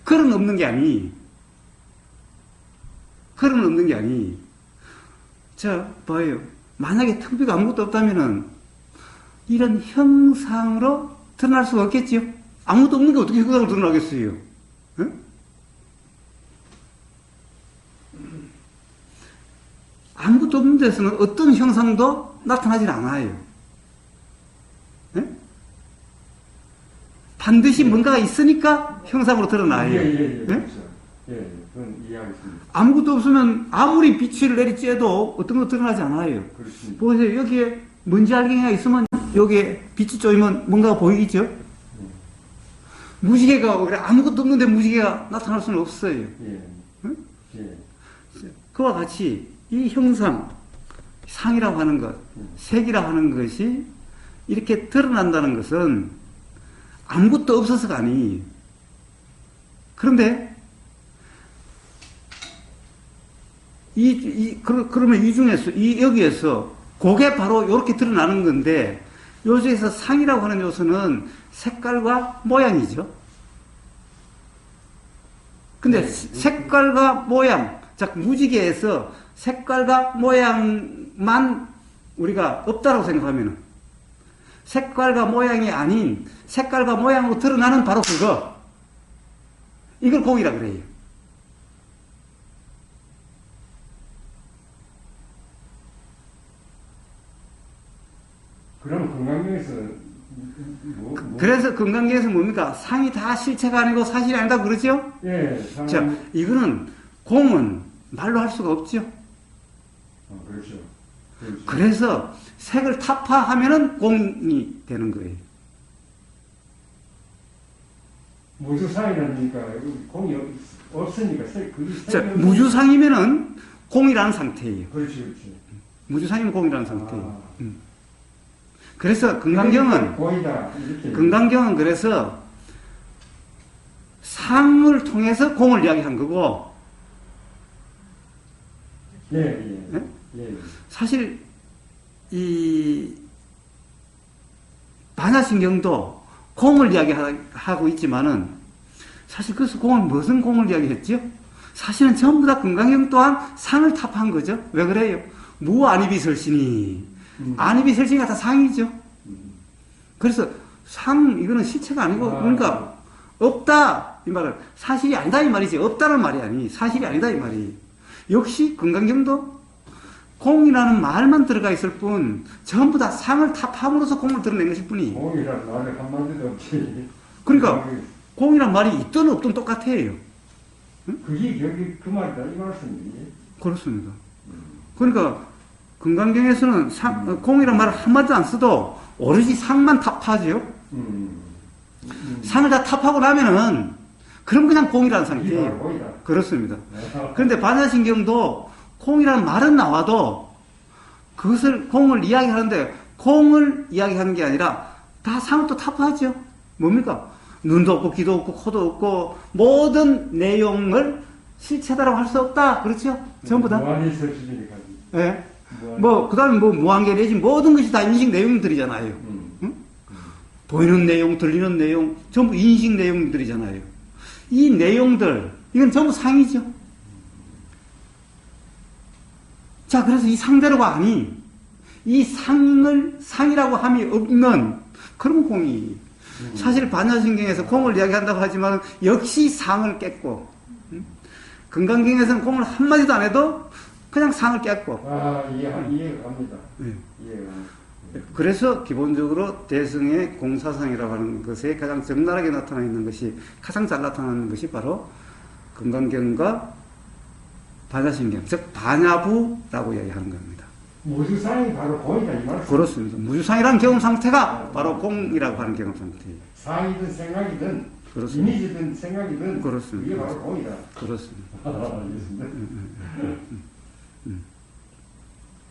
그런 없는 게 아니. 그런 없는 게 아니. 자, 봐요. 만약에 텅 비고 아무것도 없다면은 이런 형상으로 드러날 수가 없겠지요. 아무것도 없는 게 어떻게 형상으로 드러나겠어요? 응? 아무것도 없는 데서는 어떤 형상도 나타나질 않아요. 예? 반드시 뭔가가 있으니까 형상으로 드러나요. 예, 예, 예. 예? 그렇죠. 예, 예. 그건 이해하겠습니다. 아무것도 없으면 아무리 빛을 내리쬐도 어떤 거 드러나지 않아요. 그렇습니다. 보세요. 여기에 먼지 알갱이가 있으면 여기에 빛이 쪼이면 뭔가가 보이겠죠? 무지개가 그래 아무것도 없는데 무지개가 나타날 수는 없어요. 예. 응? 예. 그와 같이 이 형상, 상이라고 하는 것, 색이라고 하는 것이 이렇게 드러난다는 것은 아무것도 없어서가 아니에요. 그런데 그러면 이 중에서 여기에서 그게 바로 이렇게 드러나는 건데 요 중에서 상이라고 하는 요소는 색깔과 모양이죠. 근데 네. 색깔과 모양, 자, 무지개에서 색깔과 모양만 우리가 없다고 생각하면 색깔과 모양이 아닌 색깔과 모양으로 드러나는 바로 그거. 이걸 공이라 그래요. 그럼 건강경에서 그래서 건강계에서 뭡니까? 상이 다 실체가 아니고 사실이 아니다 그러죠? 예, 자, 이거는 공은 말로 할 수가 없죠. 그렇죠. 그렇죠. 그래서 색을 타파하면은 공이 되는 거예요. 무주상이라니까 공이 없으니까 자, 무주상이면은 공이라는 상태예요. 그렇지, 그렇지. 무주상이면 공이라는 상태예요. 아. 그래서 건강경은 공이다 이렇게. 건강경은 그래서 상을 통해서 공을 이야기한 거고, 예, 예, 예? 예. 사실 이 반야신경도 공을 이야기하고 있지만은 사실 그래서 공은 무슨 공을 이야기했죠? 사실은 전부 다 건강경 또한 상을 탑한 거죠. 왜 그래요? 무안이비설신이 안이비설신이 다 상이죠. 그래서 상 이거는 실체가 아니고 그러니까 없다 이 말은 사실이 아니다 이 말이지 없다는 말이 아니 사실이 아니다 이 말이. 역시 건강경도 공이라는 말만 들어가 있을 뿐 전부 다 상을 탑함으로써 공을 드러낸 것일 뿐이. 공이라는 말이 한마디도 없지. 그러니까 공이란 말이 있든 없든 똑같아요. 그게 여기 그 말이다 이 말씀이. 그렇습니다. 그러니까 금강경에서는 공이란 말을 한마디도 안 써도 오로지 상만 탑하지요. 상을 다 탑하고 나면은 그럼 그냥 공이라는 상태예요. 그렇습니다. 그런데 반야신경도 공이라는 말은 나와도 그것을 공을 이야기하는데 공을 이야기하는 게 아니라 다 상을 또 탑하죠. 뭡니까? 눈도 없고 귀도 없고 코도 없고 모든 내용을 실체다라고 할 수 없다. 그렇죠? 전부 다. 예. 그 다음에 무한계 내지 모든 것이 다 인식 내용들이잖아요. 응? 보이는 내용, 들리는 내용, 전부 인식 내용들이잖아요. 이 내용들, 이건 전부 상이죠. 자, 그래서 이 상대로가 아닌, 이 상을 상이라고 함이 없는 그런 공이, 사실 반야신경에서 공을 이야기한다고 하지만 역시 상을 깼고, 금강경에서는 공을 한마디도 안 해도 그냥 상을 깼고. 이해갑니다. 네. 이해갑니다. 그래서 기본적으로 대승의 공사상이라고 하는 것에 가장 적나라하게 나타나 있는 것이, 가장 잘 나타나는 것이 바로 금강경과 반야신경, 즉 반야부라고 이야기하는 겁니다. 무주상이 바로 공이다 이 말씀. 그렇습니다. 무주상이라는 경험 상태가 바로 공이라고 하는 경험 상태예요. 상이든 생각이든 그렇습니다. 이미지든 생각이든 그렇습니다. 이게 바로 공이다. 그렇습니다. 알겠습니다.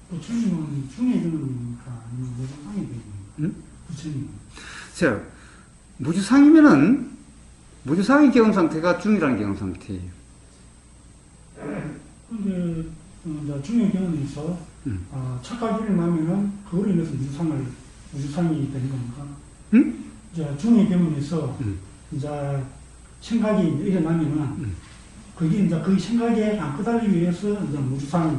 부처님은 중에 있는가 아니면 무상이 되는 부처님. 자, 무주상이면은 무주상의 경험 상태가 중이라는 경험 상태예요. 근데 중의 경험에서 착각이 나면은 그걸로 인해서 무주상이 되는 겁니까? 응? 이제 중의 경험에서 이제 생각이 일어나면은 그게 이제 그 생각에 안 끄달리기 위해서 이제 무주상이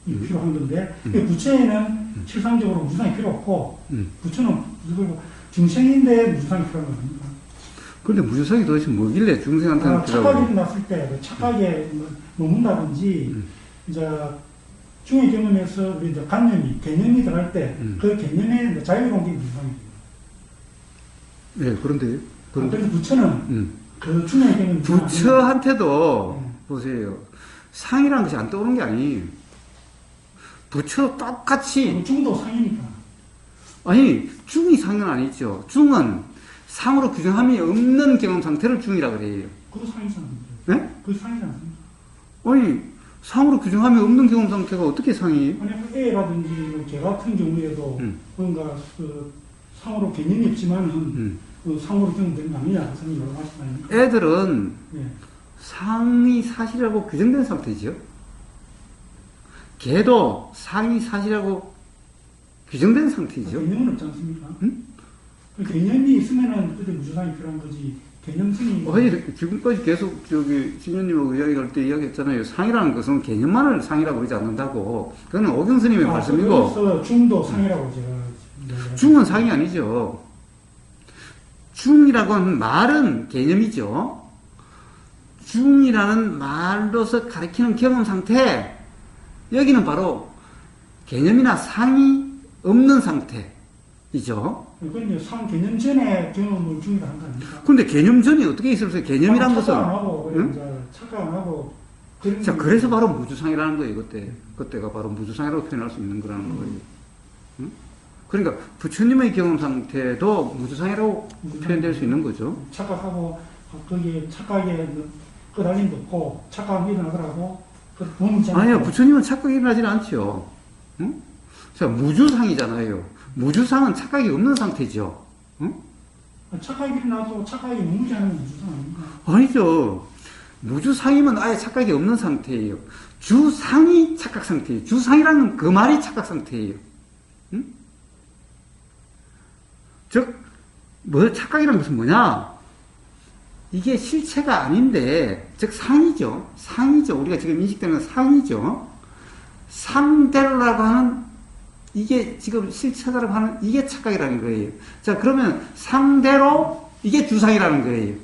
필요한 건데 부처에는 실상적으로 무주상이 필요 없고 부처는 그리고 중생인데 무주상이 필요한 겁니다. 그런데 무주상이 도대체 뭐길래 중생한테는 착각이 일어났을 때 착각에 머문다든지 이제 중의 경험에서 우리 이제 개념이 들어갈 때 그 개념에 자유로운 게 무주상이에요. 네, 그런데 그래서 부처는 그 중의 경험 부처한테도 보세요. 상이라는 것이 안 떠오르는 게 아니에요. 부처도 똑같이 중도 상이니까. 아니 중이 상은 아니죠. 중은 상으로 규정함이 없는 경험 상태를 중이라 그래요. 그거 상이잖아요. 네? 그거 상이잖아요. 아니 상으로 규정함이 없는 경험 상태가 어떻게 상이에요? 아니 그 A라든지 개 같은 경우에도 뭔가 상으로 개념이 없지만은 상으로 경험되는 거 아니냐 선생님 말씀하시나요? 애들은 네. 상이 사실이라고 규정된 상태죠. 개도 상이 사실이라고 규정된 상태죠. 개념은 없지 않습니까? 응? 그 개념이 있으면은 그때 무주상이 필요한 거지. 개념성이. 아니, 지금까지 계속 신현님하고 이야기할 때 이야기했잖아요. 상이라는 것은 개념만을 상이라고 그러지 않는다고. 그건 오경 스님의 말씀이고. 그래서 중도 상이라고 제가. 중은 상이 아니죠. 중이라고 하는 말은 개념이죠. 중이라는 말로서 가리키는 경험 상태. 여기는 바로 개념이나 상이 없는 상태이죠. 그건 이제 상 개념 전에 경험을 중이라 한 거 아닙니까? 근데 개념 전이 어떻게 있을 수 있어요? 개념이란 것은. 착각 안 하고, 응? 이제 착각 안 하고. 자, 그래서 바로 무주상이라는 거예요, 그때가 바로 무주상이라고 표현할 수 있는 거라는 거예요. 응? 그러니까, 부처님의 경험 상태도 무주상이라고 표현될 수 있는 거죠. 착각하고, 거기에 착각에 끄달림도 없고, 착각이 일어나더라도, 아니요, 부처님은 착각이 일어나지는 않죠. 응? 자, 무주상이잖아요. 무주상은 착각이 없는 상태죠. 응? 착각이 일어나도 착각이 머무지 않은 무주상 아닙니까? 아니죠. 무주상이면 아예 착각이 없는 상태예요. 주상이 착각 상태예요. 주상이라는 그 말이 착각 상태예요. 응? 즉, 착각이라는 것은 뭐냐? 이게 실체가 아닌데, 즉 상이죠. 상이죠. 우리가 지금 인식되는 상이죠. 상대로라고 하는 이게 지금 실체다라고 하는 이게 착각이라는 거예요. 자, 그러면 상대로 이게 주상이라는 거예요.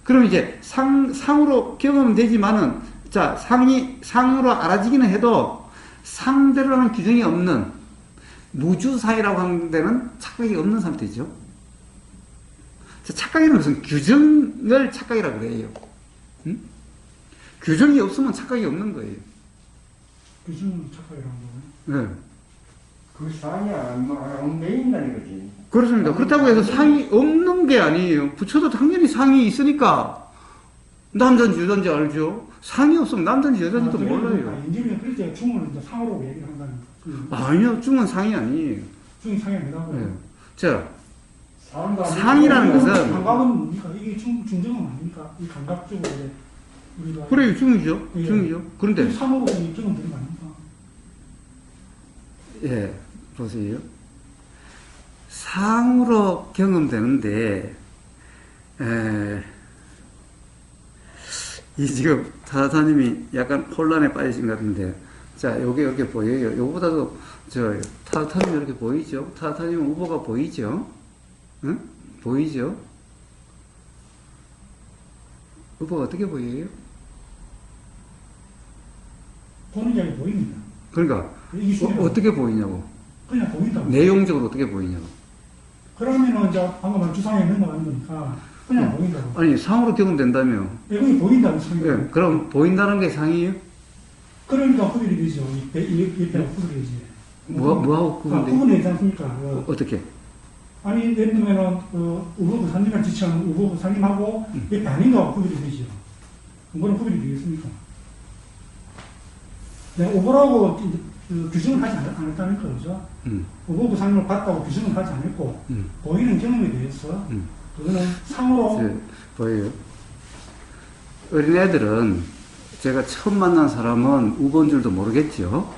그럼 이제 상으로 경험되지만은, 자, 상으로 알아지기는 해도 상대로라는 규정이 없는 무주상이라고 하는 데는 착각이 없는 상태죠. 자, 착각이라는 것은 규정을 착각이라고 그래요. 응? 규정이 없으면 착각이 없는 거예요. 규정은 착각이라는 거예요. 네. 그 상이 안 매인다는 거지. 그렇습니다. 그렇다고 해서 상이 없는 게 아니에요. 붙여도 당연히 상이 있으니까 남자인지 여자인지 알죠. 상이 없으면 남자인지 여자인지도 몰라요. 인지는 그렇죠. 중은 이제 상으로 얘기를 한다는 거. 아니요, 중은 상이 아니에요. 중이 상이 아니라고요. 네. 자, 사람도 안 상이라는 믿고 것은 감각은 뭡니까? 이게 중정은 아닙니까? 이 감각적으로 우리가 그래요, 중이죠. 예. 중이죠. 그런데 상으로 입증은 되는 거 아닙니까? 예, 보세요. 상으로 경험되는데, 이 지금 타타님이 약간 혼란에 빠지신 것 같은데, 자, 요게 이렇게 보여요. 요거보다도, 타타님 이렇게 보이죠? 타타님 후보가 보이죠? 응? 보이죠? 후보가 어떻게 보여요? 보는 게 아니라 보입니다. 그러니까, 이게 중요해요. 어떻게 보이냐고. 그냥 보인다고. 내용적으로 어떻게 보이냐고. 그러면은 이제 방금 주상에 넘어가는 거니까 그냥 보인다고. 아니, 상으로 경험된다며. 이게 보인다고 상이. 예, 그럼 보인다는 게 상이에요? 그러니까 구별이 되죠. 이배하고 구별이 되지. 뭐하고 구분돼? 구분이 되지 않습니까? 어떻게? 아니, 예를 들면은, 우보부 사님이랑 지칭하는 우보부 사님하고 옆에 아닌 거하고 구별이 되죠. 뭐는 구별이 되겠습니까? 내가 우보라고 규정을 하지 않았다는 거죠. 우보부 사님을 봤다고 규정을 하지 않았고, 보이는 경험에 대해서, 그거는 상으로. 보여요. 어린애들은 제가 처음 만난 사람은 우보인 줄도 모르겠죠.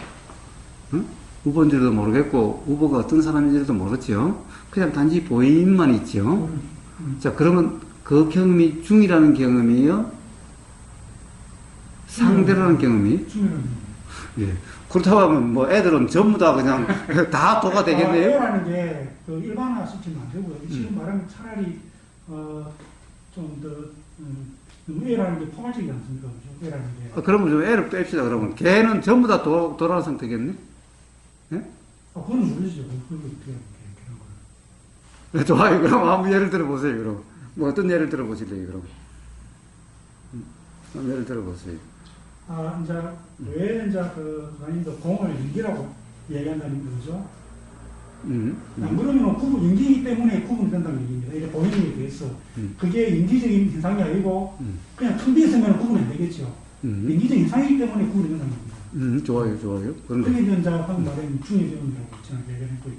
응? 우보인 줄도 모르겠고, 우보가 어떤 사람인지도 모르죠. 그냥 단지 보임만 있죠. 자, 그러면 그 경험이 중이라는 경험이에요? 상대라는 경험이? 중이라는 예. 그렇다고 하면 뭐 애들은 전부 다 그냥 다 도가 되겠네요? 애라는 게 일반화 시키면 안 되고요. 지금 말하면 차라리, 좀 더, 너무 애라는 게 포괄적이지 않습니까? 그죠? 애라는 게. 그러면 좀 애를 뺍시다. 그러면 걔는 전부 다 도라는 상태겠네? 예? 그건 모르죠. 그건 어떻게 그런 거. 좋아요. 그럼 한번 예를 들어보세요. 그럼 뭐 어떤 예를 들어보실래요? 그럼 한번 예를 들어보세요. 이제 왜 이제 아닌데 공을 연기라고 얘기한다는 거죠. 안 그러면 연기이기 때문에 구분이 된다는 얘기입니다. 이게 보이는 게 대해서 그게 연기적인 현상이 아니고 그냥 텅 비어 있으면 구분이 안 되겠죠. 연기적 현상이기 때문에 구분이 된다는 겁니다. 좋아요, 좋아요. 그런데 그게 이제 방금 말한 중의 경험이라고 제가 얘기했고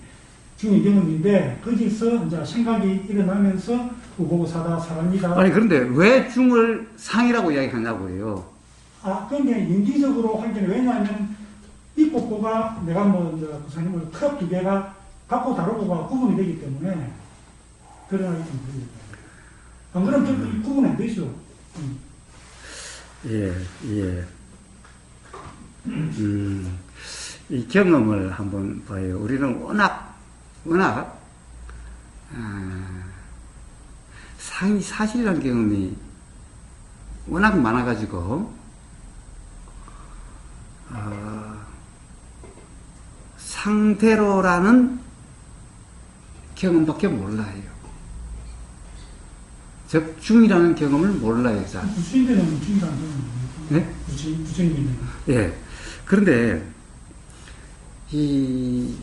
중의 경험인데 거기서 이제 생각이 일어나면서 보고 사다 사람이다. 아니 그런데 왜 중을 상이라고 이야기하냐고요. 그게 연기적으로 하기는 왜냐하면 이 복고가 내가 구사님을 컵 두 개가 갖고 다루고가 구분이 되기 때문에 드러나기 때문에 안 그러면 구분이 안 되죠. 예. 이 경험을 한번 봐요. 우리는 워낙 상이 사실이라는 경험이 워낙 많아가지고 상대로라는 경험밖에 몰라요. 즉 중이라는 경험을 몰라요. 자. 부처인데는 중이라는 경험이 네? 부처인데는. 예. 그런데 이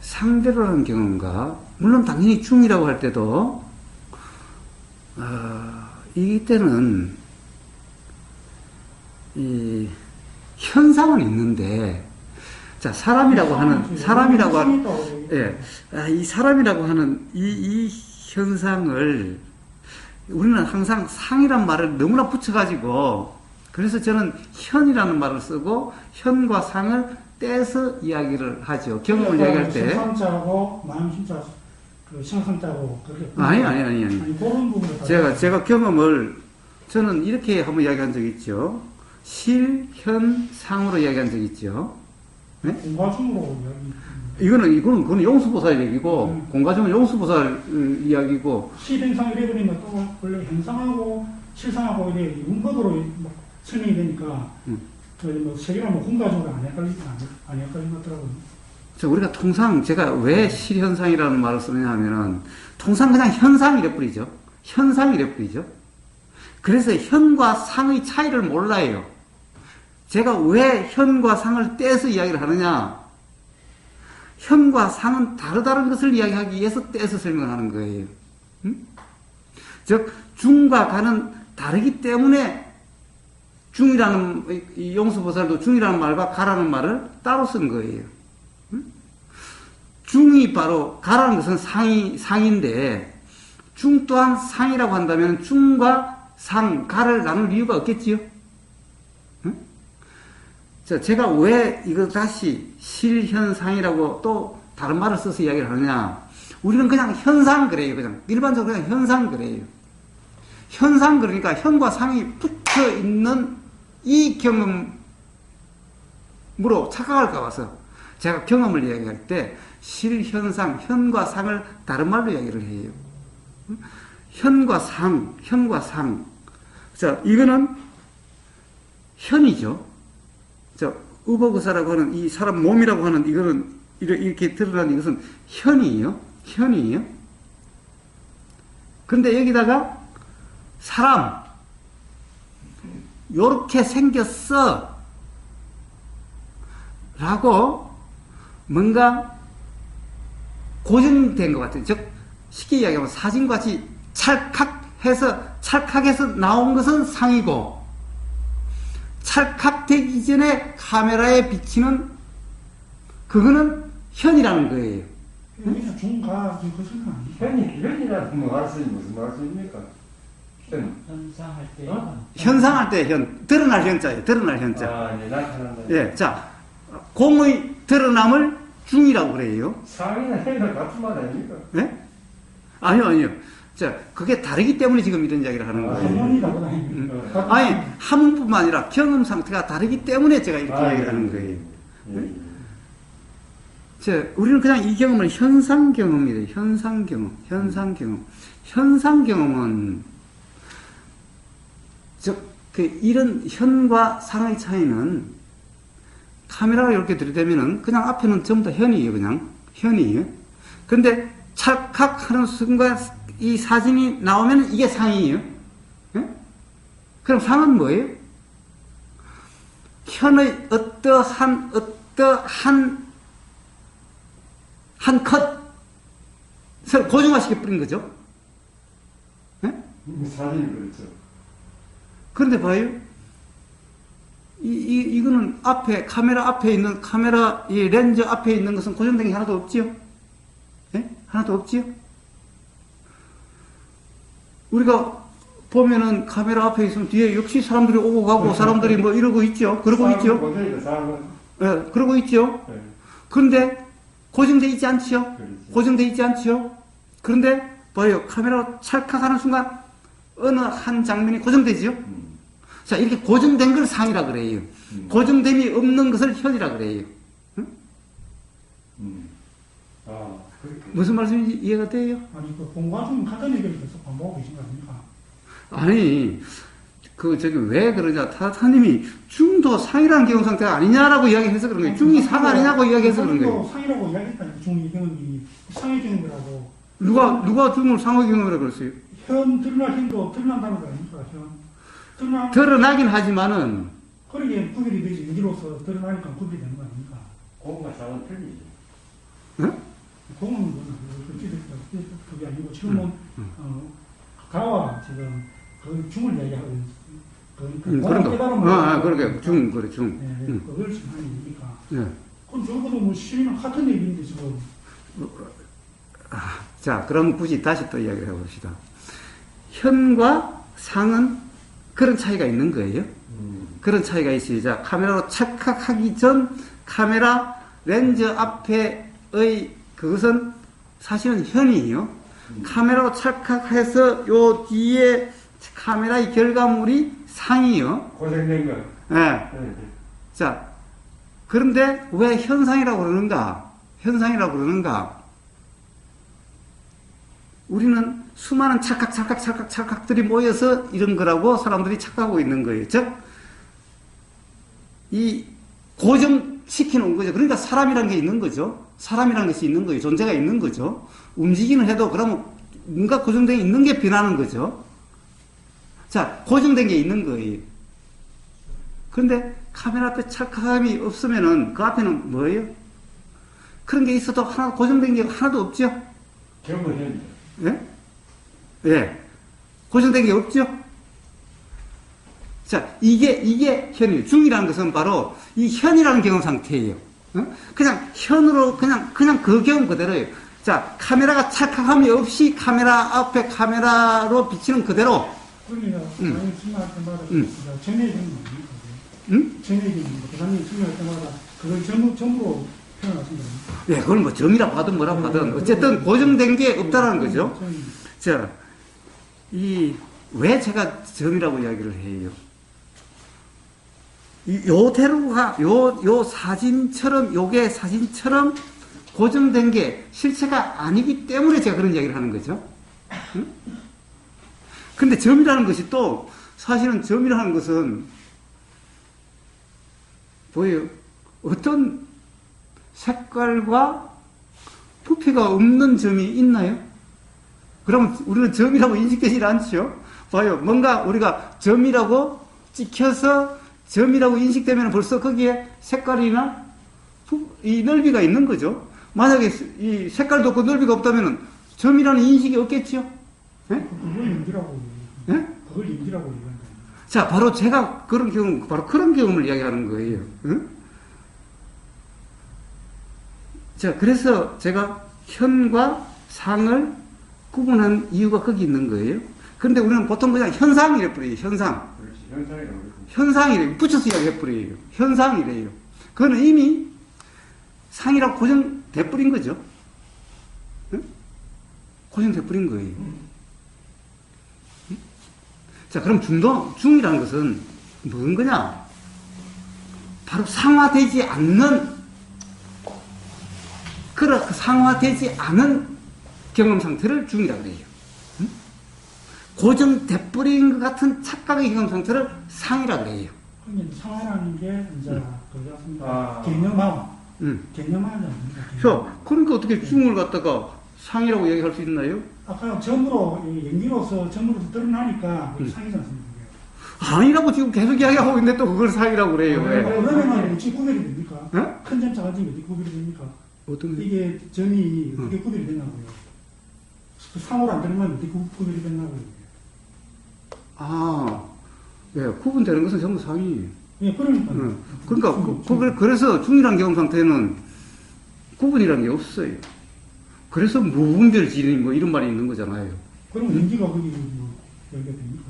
상대로라는 경험과 물론 당연히 중이라고 할 때도 이때는 이 현상은 있는데 자 사람이라고 하는 이 사람이라고 하는 이 현상을 우리는 항상 상이란 말을 너무나 붙여가지고 그래서 저는 현이라는 말을 쓰고 현과 상을 떼서 이야기를 하죠. 경험을 이야기할 때. 상자하고 마음심자 상상자하고 그렇게. 아니. 그런 부분을 제가 경험을 저는 이렇게 한번 이야기한 적이 있죠. 실, 현, 상으로 이야기한 적이 있죠. 네? 공과중으로 이야기. 이거는 용수보살 얘기고 공과중은 용수보살 이야기고. 실현상 이래 버리면 또 원래 현상하고 실상하고 이래 문법으로 설명이 되니까 세계랑 공과중으로 안 헷갈린 것 같더라고요. 우리가 통상 제가 왜 실현상이라는 말을 쓰느냐 하면은 통상 그냥 현상이래 뿌리죠. 현상이래 뿌리죠. 그래서 현과 상의 차이를 몰라요. 제가 왜 현과 상을 떼서 이야기를 하느냐? 현과 상은 다른 것을 이야기하기 위해서 떼서 설명하는 거예요. 즉 중과 가는 다르기 때문에 중이라는 이 용수보살도 중이라는 말과 가라는 말을 따로 쓴 거예요. 중이 바로 가라는 것은 상인데 중 또한 상이라고 한다면 중과 상, 가를 나눌 이유가 없겠지요? 자, 제가 왜 이거 다시 실현상이라고 또 다른 말을 써서 이야기를 하느냐? 우리는 그냥 현상 그래요. 그냥 일반적으로 그냥 현상 그래요. 현상 그러니까 현과 상이 붙어 있는 이 경험으로 착각할까 봐서 제가 경험을 이야기할 때 실현상, 현과 상을 다른 말로 이야기를 해요. 현과 상. 자, 이거는 현이죠. 자, 의복의사라고 하는 이 사람 몸이라고 하는 이거는 이렇게 드러난 이것은 현이에요. 그런데 여기다가 사람 요렇게 생겼어 라고 뭔가 고정된 것 같아요. 즉 쉽게 이야기하면 사진같이 찰칵해서 나온 것은 상이고 찰칵되기 전에 카메라에 비치는 그거는 현이라는 거예요. 여기서 중가 그 설명 아니에요? 현이라는 말씀이 무슨 말씀입니까? 현상할 때 현상할 때 현, 드러날 현자예요. 드러날 현자. 아, 예, 나타난다. 예, 자, 공의 드러남을 중이라고 그래요. 상이나 현이랑 같은 말 아닙니까? 예? 아니요. 자, 그게 다르기 때문에 지금 이런 이야기를 하는 거예요. 전문이라고 다닙니다. 아니, 함뿐만 아니라 경험 상태가 다르기 때문에 제가 이렇게 이야기를 하는 거예요. 자, 우리는 그냥 이 경험을 현상 경험이래요. 현상 경험은, 이런 현과 상의 차이는 카메라가 이렇게 들이대면은 그냥 앞에는 전부 다 현이에요. 근데 찰칵하는 순간 이 사진이 나오면 이게 상이에요. 예? 그럼 상은 뭐예요? 현의 어떠한 컷을 고정화시켜버린 거죠. 예? 사진이 그렇죠. 그런데 봐요. 이거는 카메라 앞에 있는, 이 렌즈 앞에 있는 것은 고정된 게 하나도 없지요? 예? 하나도 없지요? 우리가 보면은 카메라 앞에 있으면 뒤에 역시 사람들이 오고 가고 사람들이 뭐 이러고 있죠? 그러고 있죠? 예, 그러고 있죠? 네. 그런데 고정되어 있지 않지요? 그렇지. 고정되어 있지 않지요? 그런데 봐요. 카메라로 찰칵하는 순간 어느 한 장면이 고정되지요? 자, 이렇게 고정된 걸 상이라 그래요. 고정됨이 없는 것을 현이라 그래요. 응? 아, 그렇게. 무슨 말씀인지 이해가 돼요? 아니, 그 공부하 좀 같은 얘기를 계속 반복하고 계신 거 아닙니까? 아니, 왜 그러냐. 타님이 중도 상이라는 경험 상태가 아니냐라고 이야기해서 그런 거예요. 중이 상 아니냐고 이야기해서 그런 거예요. 상이라고 이야기했다니까, 중이 경험이 상의 경험이라고. 누가 중을 상의 경험이라고 그랬어요? 드러날 힘도 드러난다는 거 아닙니까? 드러나긴 하지만은, 그러게 구별이 되지. 여기로서 드러나니까 구별이 되는 거 아닙니까? 공과 상은 틀리죠. 응? 공은 그게 아니고, 지금은, 가와 지금, 그 중을 얘기하고 있어요. 그런 거. 그러게. 중. 네, 그걸 지금 하는 얘기니까. 네. 그럼 적어도 뭐 시민은 같은 얘기인데, 지금. 자, 그럼 굳이 다시 또 이야기를 해봅시다. 현과 상은 그런 차이가 있는 거예요. 그런 차이가 있어요. 자, 카메라로 착각하기 전 카메라 렌즈 앞에의 그것은 사실은 현이에요. 카메라로 착각해서 요 뒤에 카메라의 결과물이 상이에요. 고생된 거. 네. 자, 그런데 왜 현상이라고 그러는가? 우리는 수많은 찰칵들이 모여서 이런 거라고 사람들이 착각하고 있는 거예요. 즉, 이 고정시키는 거죠. 그러니까 사람이라는 게 있는 거죠. 사람이라는 것이 있는 거예요. 존재가 있는 거죠. 움직이는 해도 그러면 뭔가 고정된 게 있는 게 변하는 거죠. 자, 고정된 게 있는 거예요. 그런데 카메라 앞에 찰칵함이 없으면은 그 앞에는 뭐예요? 그런 게 있어도 하나 고정된 게 하나도 없죠? 전부 현재. 예? 예. 고정된 게 없죠? 자, 이게 현이에요. 중이라는 것은 바로 이 현이라는 경험 상태예요. 그냥 현으로, 그냥 그 경험 그대로예요. 자, 카메라가 찰칵함이 없이 카메라 앞에 카메라로 비치는 그대로. 그러니까, 대상이 수명할 때마다, 전해지는 겁니까? 전해지는 거. 대상이 수명할 때마다, 그걸 전부로 표현하신다. 예, 그건 뭐 점이라고 하든 뭐라고 하든, 어쨌든 고정된 게 없다라는 거죠. 자, 왜 제가 점이라고 이야기를 해요? 요대로가, 요 사진처럼, 요게 사진처럼 고정된 게 실체가 아니기 때문에 제가 그런 이야기를 하는 거죠. 응? 근데 점이라는 것이 또, 사실은 점이라는 것은, 보여요? 어떤 색깔과 부피가 없는 점이 있나요? 그러면 우리는 점이라고 인식되지 않죠? 봐요. 뭔가 우리가 점이라고 찍혀서 점이라고 인식되면 벌써 거기에 색깔이나 이 넓이가 있는 거죠. 만약에 이 색깔도 없고 넓이가 없다면 점이라는 인식이 없겠죠? 예? 그걸 인지라고. 예? 그걸 인지라고 얘기한다. 자, 바로 제가 그런 경험, 바로 그런 경험을 이야기하는 거예요. 응? 자, 그래서 제가 현과 상을 구분한 이유가 거기 있는 거예요. 그런데 우리는 보통 그냥 현상이래 버려요. 현상. 그렇지. 현상이라고. 현상이래요. 붙여서 이야기해 버려요. 현상이래요. 그거는 이미 상이라고 고정돼 버린 거죠. 응? 고정돼 버린 거예요. 응? 자, 그럼 중이라는 것은 무슨 거냐? 바로 상화되지 않는, 그렇게 상화되지 않은 경험 상태를 중이라고 그래요. 응? 고정돼 버린 것 같은 착각의 경험 상태를 상이라고 그래요. 그러니까 상하라는 게, 이제, 그렇습니다. 아. 개념하고, 응. 개념하지 않습니까? 자, 그러니까 어떻게 중을 갖다가 상이라고 얘기할 수 있나요? 아까 점으로, 연기로서 점으로 드러나니까, 상이지 않습니까? 아니라고 지금 계속 이야기하고 있는데 또 그걸 상이라고 그래요. 왜? 그러면은 어찌 구별이 됩니까? 어? 큰 점, 작은 점이 어떻게 구별이 됩니까? 어떤 게? 이게 점이 어떻게 구별이 되냐고요. 그 상으로 안 드러나면 어떻게 구별이 되냐고요. 아, 예, 구분되는 것은 전부 상이에요. 예, 그러니까. 응. 그러니까 그래서 중이란 경험 상태는 구분이라는 게 없어요. 그래서 무분별지리 뭐 이런 말이 있는 거잖아요. 그럼 연기가 거기 뭐 여기가 됩니까?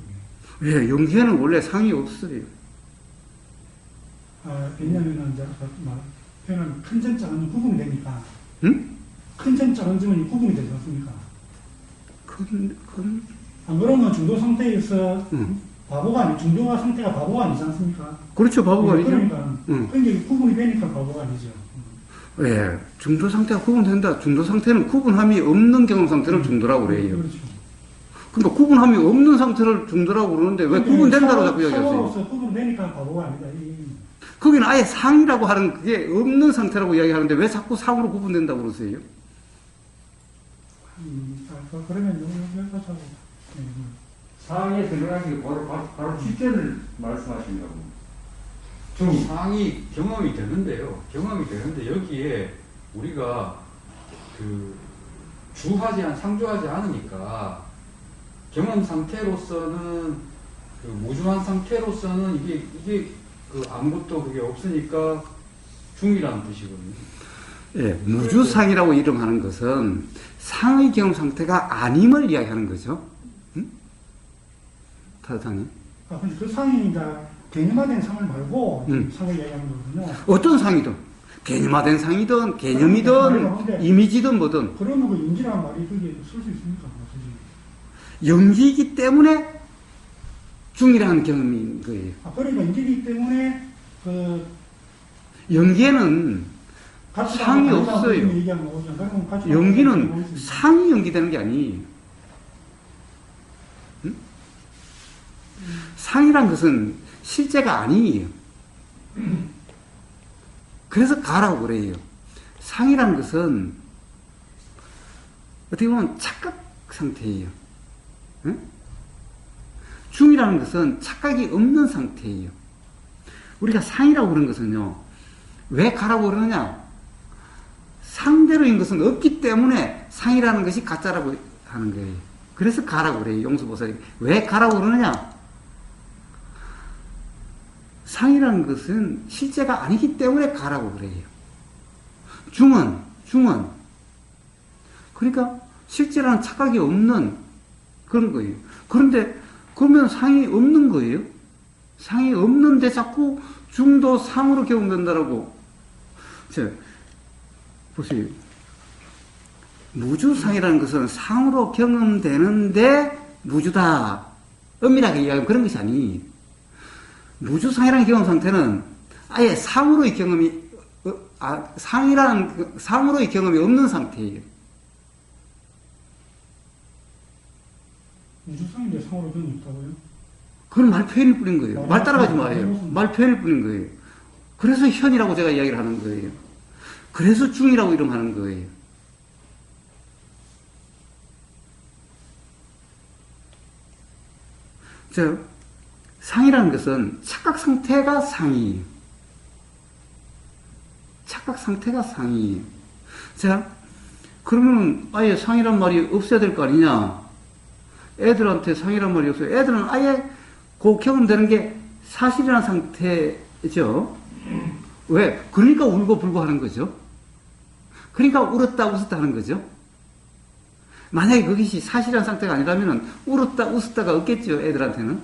예, 연기에는 원래 상이 없어요. 아, 왜냐면은 이제 아까 표현은 큰 점, 작은 점 구분이 되니까. 응? 큰 점, 작은 점은 구분이 되지 않습니까? 안 그러면 중도 상태에서 바보가 아니, 중도가 상태가 바보가 아니지 않습니까? 그렇죠, 바보가 아니죠. 그러니까. 그러니까 구분이 되니까 바보가 아니죠. 예, 중도 상태가 구분된다. 중도 상태는 구분함이 없는 경험 상태를 중도라고 그래요. 그렇죠. 그러니까 구분함이 없는 상태를 중도라고 그러는데 왜 구분된다고 자꾸 이야기하세요? 상으로서 구분되니까 바보가 아니다. 거기는 아예 상이라고 하는 그게 없는 상태라고 이야기하는데 왜 자꾸 상으로 구분된다고 그러세요? 그러면 여기까지 하고. 상에 들어가는 게 바로 실제를 말씀하신다고. 상이 경험이 되는데요. 경험이 되는데 여기에 우리가 상주하지 않으니까 경험 상태로서는 무중한 상태로서는 이게 아무것도 그게 없으니까 중이라는 뜻이거든요. 예, 무주상이라고 이름하는 것은 상의 경험 상태가 아님을 이야기하는 거죠. 응? 타사님. 근데 그 상이 이제 개념화된 상을 말고 상을 얘기하는 거거든요. 어떤 상이든 개념화된 상이든 개념이든 이미지든 뭐든. 그러면 그 연기라는 말이 그게 쓸 수 있습니까? 연기이기 때문에 중이라는 경험인 거예요. 그러니까 연기이기 때문에 연기에는 상이 없어요. 연기는 상이 연기되는 게 아니에요. 응? 상이란 것은 실제가 아니에요. 그래서 가라고 그래요. 상이란 것은 어떻게 보면 착각 상태예요. 응? 중이라는 것은 착각이 없는 상태예요. 우리가 상이라고 그러는 것은요, 왜 가라고 그러느냐? 상대로인 것은 없기 때문에 상이라는 것이 가짜라고 하는 거예요. 그래서 가라고 그래요, 용수보살이. 왜 가라고 그러느냐? 상이라는 것은 실제가 아니기 때문에 가라고 그래요. 중은. 그러니까 실제라는 착각이 없는 그런 거예요. 그런데, 그러면 상이 없는 거예요? 상이 없는데 자꾸 중도 상으로 경험된다라고. 자, 보세요. 무주상이라는 것은 상으로 경험되는데 무주다. 엄밀하게 이야기하면 그런 것이 아니에요. 무주상이라는 경험 상태는 아예 상으로의 경험이, 상으로의 경험이 없는 상태예요. 무주상인데 상으로 경험이 있다고요? 그건 말 표현일 뿐인 거예요. 말 따라가지 마세요. 말 표현일 뿐인 거예요. 그래서 현이라고 제가 이야기를 하는 거예요. 그래서 중이라고 이름하는 거예요. 자, 상이라는 것은 착각 상태가 상이에요. 착각 상태가 상이에요. 자, 그러면 아예 상이란 말이 없어야 될 거 아니냐? 애들한테 상이란 말이 없어요. 애들은 아예 그 경험되는 게 사실이라는 상태죠. 왜? 그러니까 울고 불고 하는 거죠. 그러니까 울었다 웃었다 하는 거죠. 만약에 그것이 사실이라는 상태가 아니라면 울었다 웃었다가 없겠죠, 애들한테는.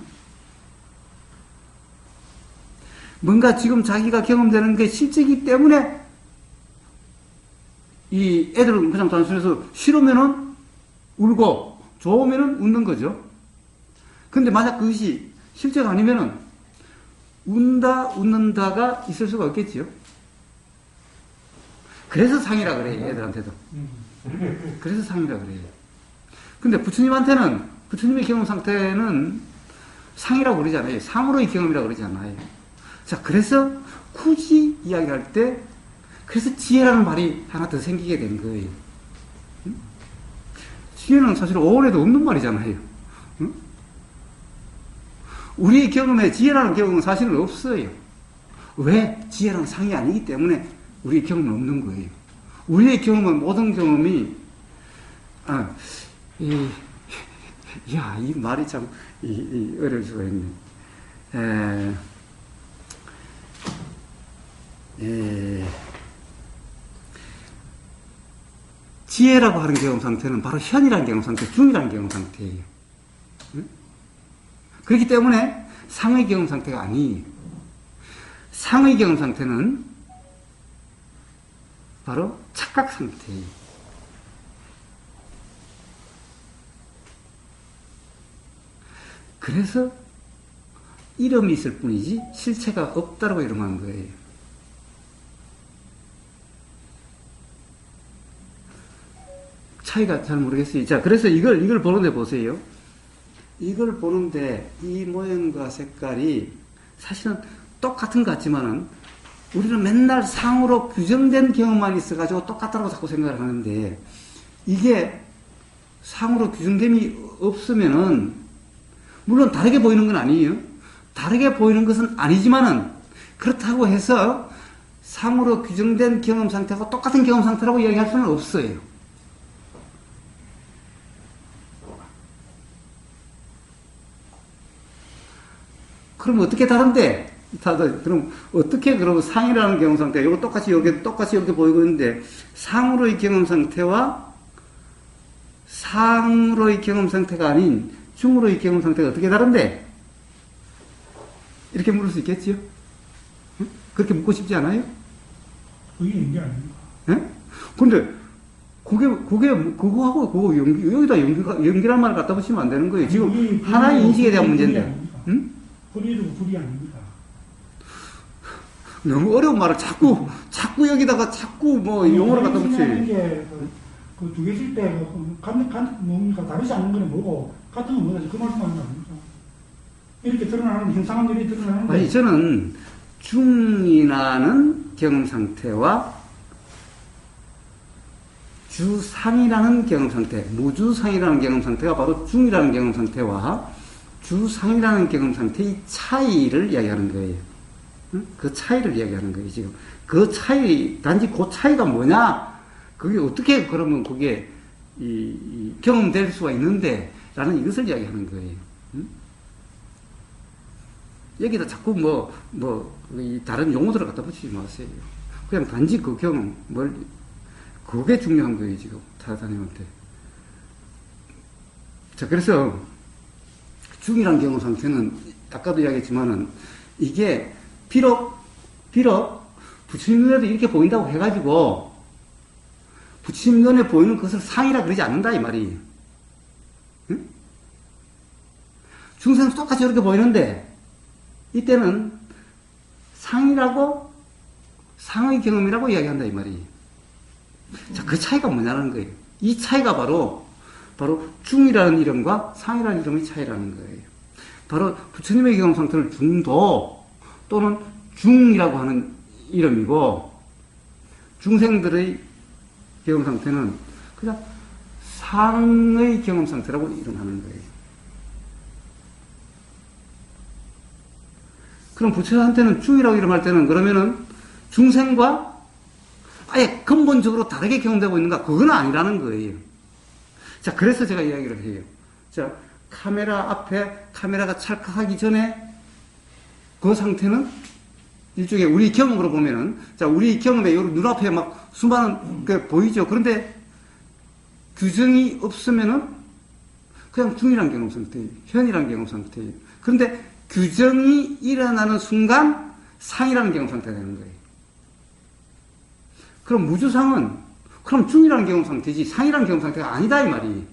뭔가 지금 자기가 경험되는 게 실제이기 때문에 이 애들은 그냥 단순해서 싫으면은 울고 좋으면은 웃는 거죠. 근데 만약 그것이 실제가 아니면은 운다 웃는다가 있을 수가 없겠지요. 그래서 상이라 그래요, 애들한테도. 그래서 상이라 그래요. 근데 부처님한테는, 부처님의 경험 상태는 상이라고 그러잖아요. 상으로의 경험이라고 그러잖아요. 자, 그래서 굳이 이야기할 때, 그래서 지혜라는 말이 하나 더 생기게 된 거예요. 응? 지혜는 사실 오온에도 없는 말이잖아요. 응? 우리의 경험에 지혜라는 경험은 사실은 없어요. 왜? 지혜라는 상이 아니기 때문에 우리의 경험은 없는 거예요. 우리의 경험은, 모든 경험이, 이 말이 참, 어려울 수가 있네. 지혜라고 하는 경험 상태는 바로 현이라는 경험 상태, 중이라는 경험 상태예요. 응? 그렇기 때문에 상의 경험 상태가 아니에요. 상의 경험 상태는 바로 착각 상태예요. 그래서 이름이 있을 뿐이지 실체가 없다고 이름한 거예요. 차이가 잘 모르겠어요. 자, 그래서 이걸 보는데 보세요. 이걸 보는데 이 모양과 색깔이 사실은 똑같은 것 같지만은 우리는 맨날 상으로 규정된 경험만 있어가지고 똑같다고 자꾸 생각을 하는데 이게 상으로 규정됨이 없으면은 물론 다르게 보이는 건 아니에요. 다르게 보이는 것은 아니지만은 그렇다고 해서 상으로 규정된 경험 상태하고 똑같은 경험 상태라고 이야기할 수는 없어요. 그럼 어떻게 다른데? 그럼 어떻게 그러면 상이라는 경험 상태, 이거 똑같이 이렇게 보이고 있는데 상으로의 경험 상태와 상으로의 경험 상태가 아닌 중으로의 경험 상태가 어떻게 다른데? 이렇게 물을 수 있겠지요? 응? 그렇게 묻고 싶지 않아요? 그게 연결 아닙니까? 예? 근데 그거하고 그거 여기다 연결한 말을 갖다 붙이면 안 되는 거예요. 지금 하나의 인식에 대한 문제인데. 응? 불이고 불이 아닙니다. 너무 어려운 말을 자꾸 여기다가 자꾸 뭐 용어를 갖다 붙여요. 그두 개 쓸 때 뭡니까? 다르지 않는 거는 뭐고 같은 건 뭐다? 그 말씀하는 거 아닙니까? 이렇게 드러나는 현상들이 드러나는데. 아니, 저는 중이라는 경험 상태와 주상이라는 경험 상태, 무주상이라는 경험 상태가 바로 중이라는 경험 상태와 주상이라는 경험 상태의 차이를 이야기하는 거예요. 응? 그 차이를 이야기하는 거예요, 지금. 그 차이, 단지 그 차이가 뭐냐? 그게 어떻게 그러면 그게 이 경험될 수가 있는데, 라는 이것을 이야기하는 거예요. 응? 여기다 자꾸 이 다른 용어들을 갖다 붙이지 마세요. 그냥 단지 그 경험, 그게 중요한 거예요, 지금. 타자님한테. 자, 그래서, 중이란 경험 상태는, 아까도 이야기했지만은, 이게, 비록, 부처님 눈에도 이렇게 보인다고 해가지고, 부처님 눈에 보이는 것을 상이라 그러지 않는다, 이 말이에요. 응? 중생은 똑같이 이렇게 보이는데, 이때는 상이라고, 상의 경험이라고 이야기한다, 이 말이에요. 자, 그 차이가 뭐냐는 거예요. 이 차이가 바로 중이라는 이름과 상이라는 이름의 차이라는 거예요. 바로 부처님의 경험 상태를 중도 또는 중이라고 하는 이름이고, 중생들의 경험 상태는 그냥 상의 경험 상태라고 이름하는 거예요. 그럼 부처한테는 중이라고 이름할 때는 그러면은 중생과 아예 근본적으로 다르게 경험되고 있는가? 그건 아니라는 거예요. 자, 그래서 제가 이야기를 해요. 자, 카메라 앞에 카메라가 찰칵하기 전에 그 상태는 일종의 우리 경험으로 보면은, 자, 우리 경험에 여기 눈앞에 막 수많은 게 보이죠. 그런데 규정이 없으면은 그냥 중이란 경험 상태예요. 현이란 경험 상태예요. 그런데 규정이 일어나는 순간 상이라는 경험 상태가 되는 거예요. 그럼 무주상은 그럼 중이라는 경험 상태지 상이라는 경험 상태가 아니다 이 말이에요.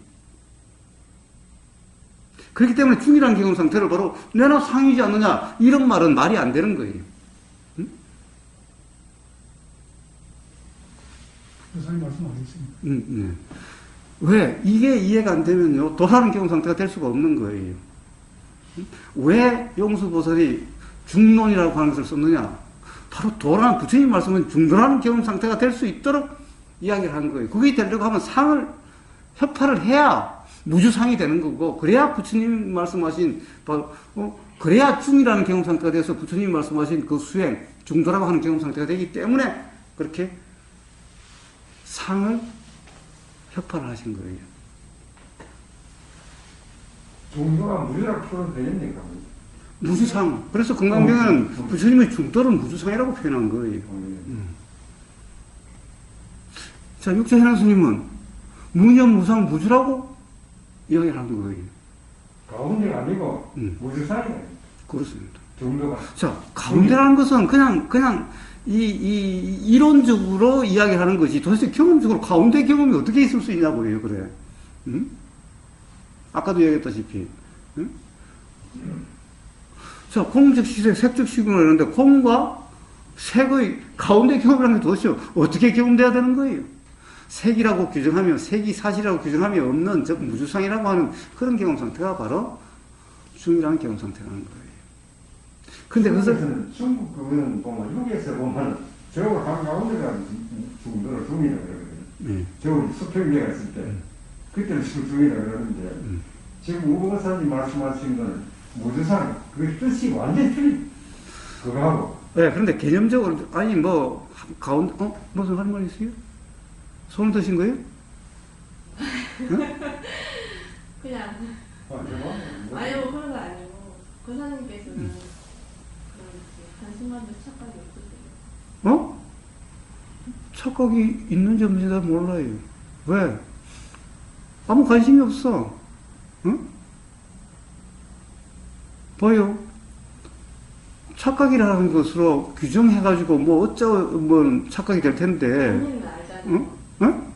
그렇기 때문에 중이라는 경험 상태를 바로 내나 상이지 않느냐 이런 말은 말이 안 되는 거예요. 응? 교수님 말씀 알겠습니다. 네. 왜? 이게 이해가 안 되면요 도라는 경험 상태가 될 수가 없는 거예요. 응? 왜 용수보살이 중론이라고 하는 것을 썼느냐? 바로 도라는 부처님 말씀은 중도라는 경험 상태가 될 수 있도록 이야기를 하는 거예요. 그게 되려고 하면 상을 협파를 해야 무주상이 되는 거고, 그래야 부처님 말씀하신 그래야 중이라는 경험 상태가 돼서 부처님 말씀하신 그 수행 중도라고 하는 경험 상태가 되기 때문에 그렇게 상을 협파를 하신 거예요. 중도가 무주라고 표현 되겠니까? 무주상. 그래서 건강병은 부처님의 중도를 무주상이라고 표현한 거예요. 자, 육체현황 스님은 무념무상 무주라고 이야기를 한 거예요. 가운데가 아니고 무주상이에요. 그렇습니다. 중도가. 자, 가운데라는 것은 그냥 이론적으로 이야기하는 거지. 도대체 경험적으로 가운데 경험이 어떻게 있을 수 있냐고요, 그래. 응? 아까도 얘기했다시피. 응? 자, 공적 시색, 색적 시공을 하는데, 공과 색의 가운데 경험이라는 게 도대체 어떻게 경험돼야 되는 거예요? 색이라고 규정하면, 색이 사실이라고 규정하면 없는, 즉, 무주상이라고 하는 그런 경험 상태가 바로 중이라는 경험 상태라는 거예요. 근데 그것을. 중국 그거는 보면, 여기에서 보면, 저걸 한가운데가 중도를 중이라 그러거든요. 네. 저걸 수평계가 있을 때, 그때는 중이라 그러는데, 지금 우보사님 말씀하신 거는 무주상, 그 뜻이 완전히 틀린, 그거하고. 네, 그런데 개념적으로, 아니, 가운데, 무슨 할 말 있어요? 손을 드신 거예요? 응? 그냥 아니 뭐 그런 거 아니고 권사님께서는 한순간도 착각이 없으세요? 착각이 있는지 없는지 잘 몰라요. 왜? 아무 관심이 없어. 응? 봐요. 착각이라는 것으로 규정해가지고 어쩌면 착각이 될 텐데. 본인은 알잖아요. 응? 응?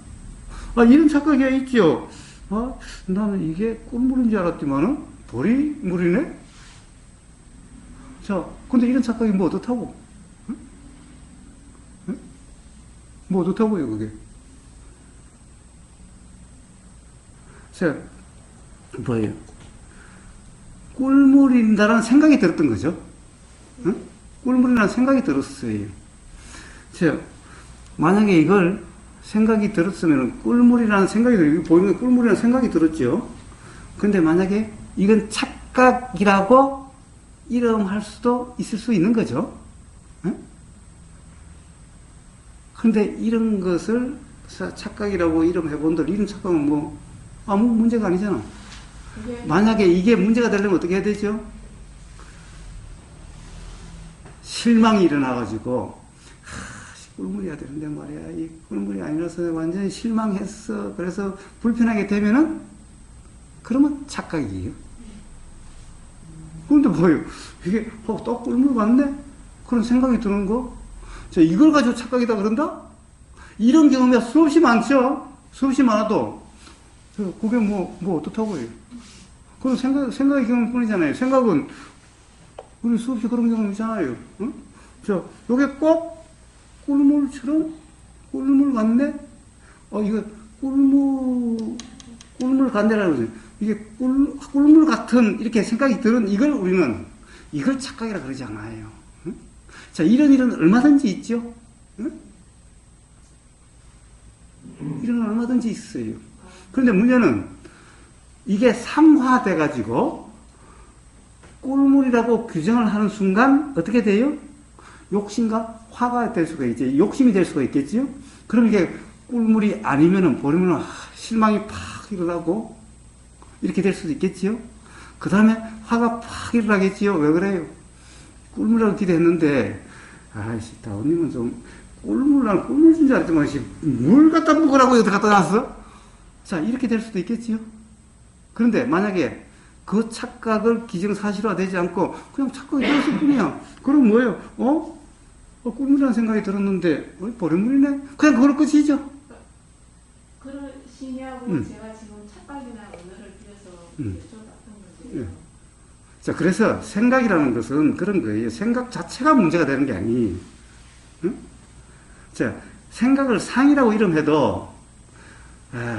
이런 착각이 있죠. 나는 이게 꿀물인 줄 알았지만은 보리물이네? 자, 근데 이런 착각이 어떻다고? 응? 응? 어떻다고요, 그게? 자, 뭐예요? 꿀물인다라는 생각이 들었던 거죠. 응? 꿀물이라는 생각이 들었어요. 자, 만약에 이걸 생각이 들었으면 꿀물이라는 생각이 여기 보이는 꿀물이라는 생각이 들었죠. 근데 만약에 이건 착각이라고 이름할 수도 있을 수 있는 거죠. 그런데 이런 것을 착각이라고 이름해본들, 이런 착각은 뭐 아무 문제가 아니잖아. 만약에 이게 문제가 되려면 어떻게 해야 되죠? 실망이 일어나가지고, 꿀물이야 되는데 말이야. 이 꿀물이 아니라서 완전히 실망했어. 그래서 불편하게 되면은, 그러면 착각이에요. 그런데 뭐예요? 이게, 또 꿀물 같네? 그런 생각이 드는 거? 자, 이걸 가지고 착각이다 그런다? 이런 경험이 수없이 많죠? 수없이 많아도, 그게 뭐 어떻다고요? 그건 생각의 경험 뿐이잖아요. 생각은, 우리 수없이 그런 경험이잖아요. 응? 자, 요게 꼭 꿀물처럼 꿀물 같네? 이거 꿀물 같네라고 그러죠. 이게 꿀물 같은 이렇게 생각이 드는 이걸 우리는 이걸 착각이라 그러지 않아요. 응? 자, 이런 일은 얼마든지 있죠? 응? 이런 건 얼마든지 있어요. 그런데 문제는 이게 상화돼가지고 꿀물이라고 규정을 하는 순간 어떻게 돼요? 욕심과 화가 될 수가 있지. 욕심이 될 수가 있겠지요? 그럼 이게 꿀물이 아니면은, 버리면은 실망이 팍 일어나고 이렇게 될 수도 있겠지요? 그 다음에 화가 팍 일어나겠지요? 왜 그래요? 꿀물이라고 기대했는데, 아이씨, 다운님은 좀 꿀물 준 줄 알았더만, 물 갖다 먹으라고 여기다 갖다 놨어? 자, 이렇게 될 수도 있겠지요? 그런데 만약에 그 착각을 기정사실화 되지 않고 그냥 착각이 들었을 뿐이야. 그럼 뭐예요? 꿀물이라는 생각이 들었는데 버림물이네? 그냥 그걸 끝이죠. 그러시냐고 제가 지금 착각이나 언어를 빌어서 여쭤봤던 건데요. 자, 그래서 생각이라는 것은 그런 거예요. 생각 자체가 문제가 되는 게 아니. 응? 자, 생각을 상이라고 이름해도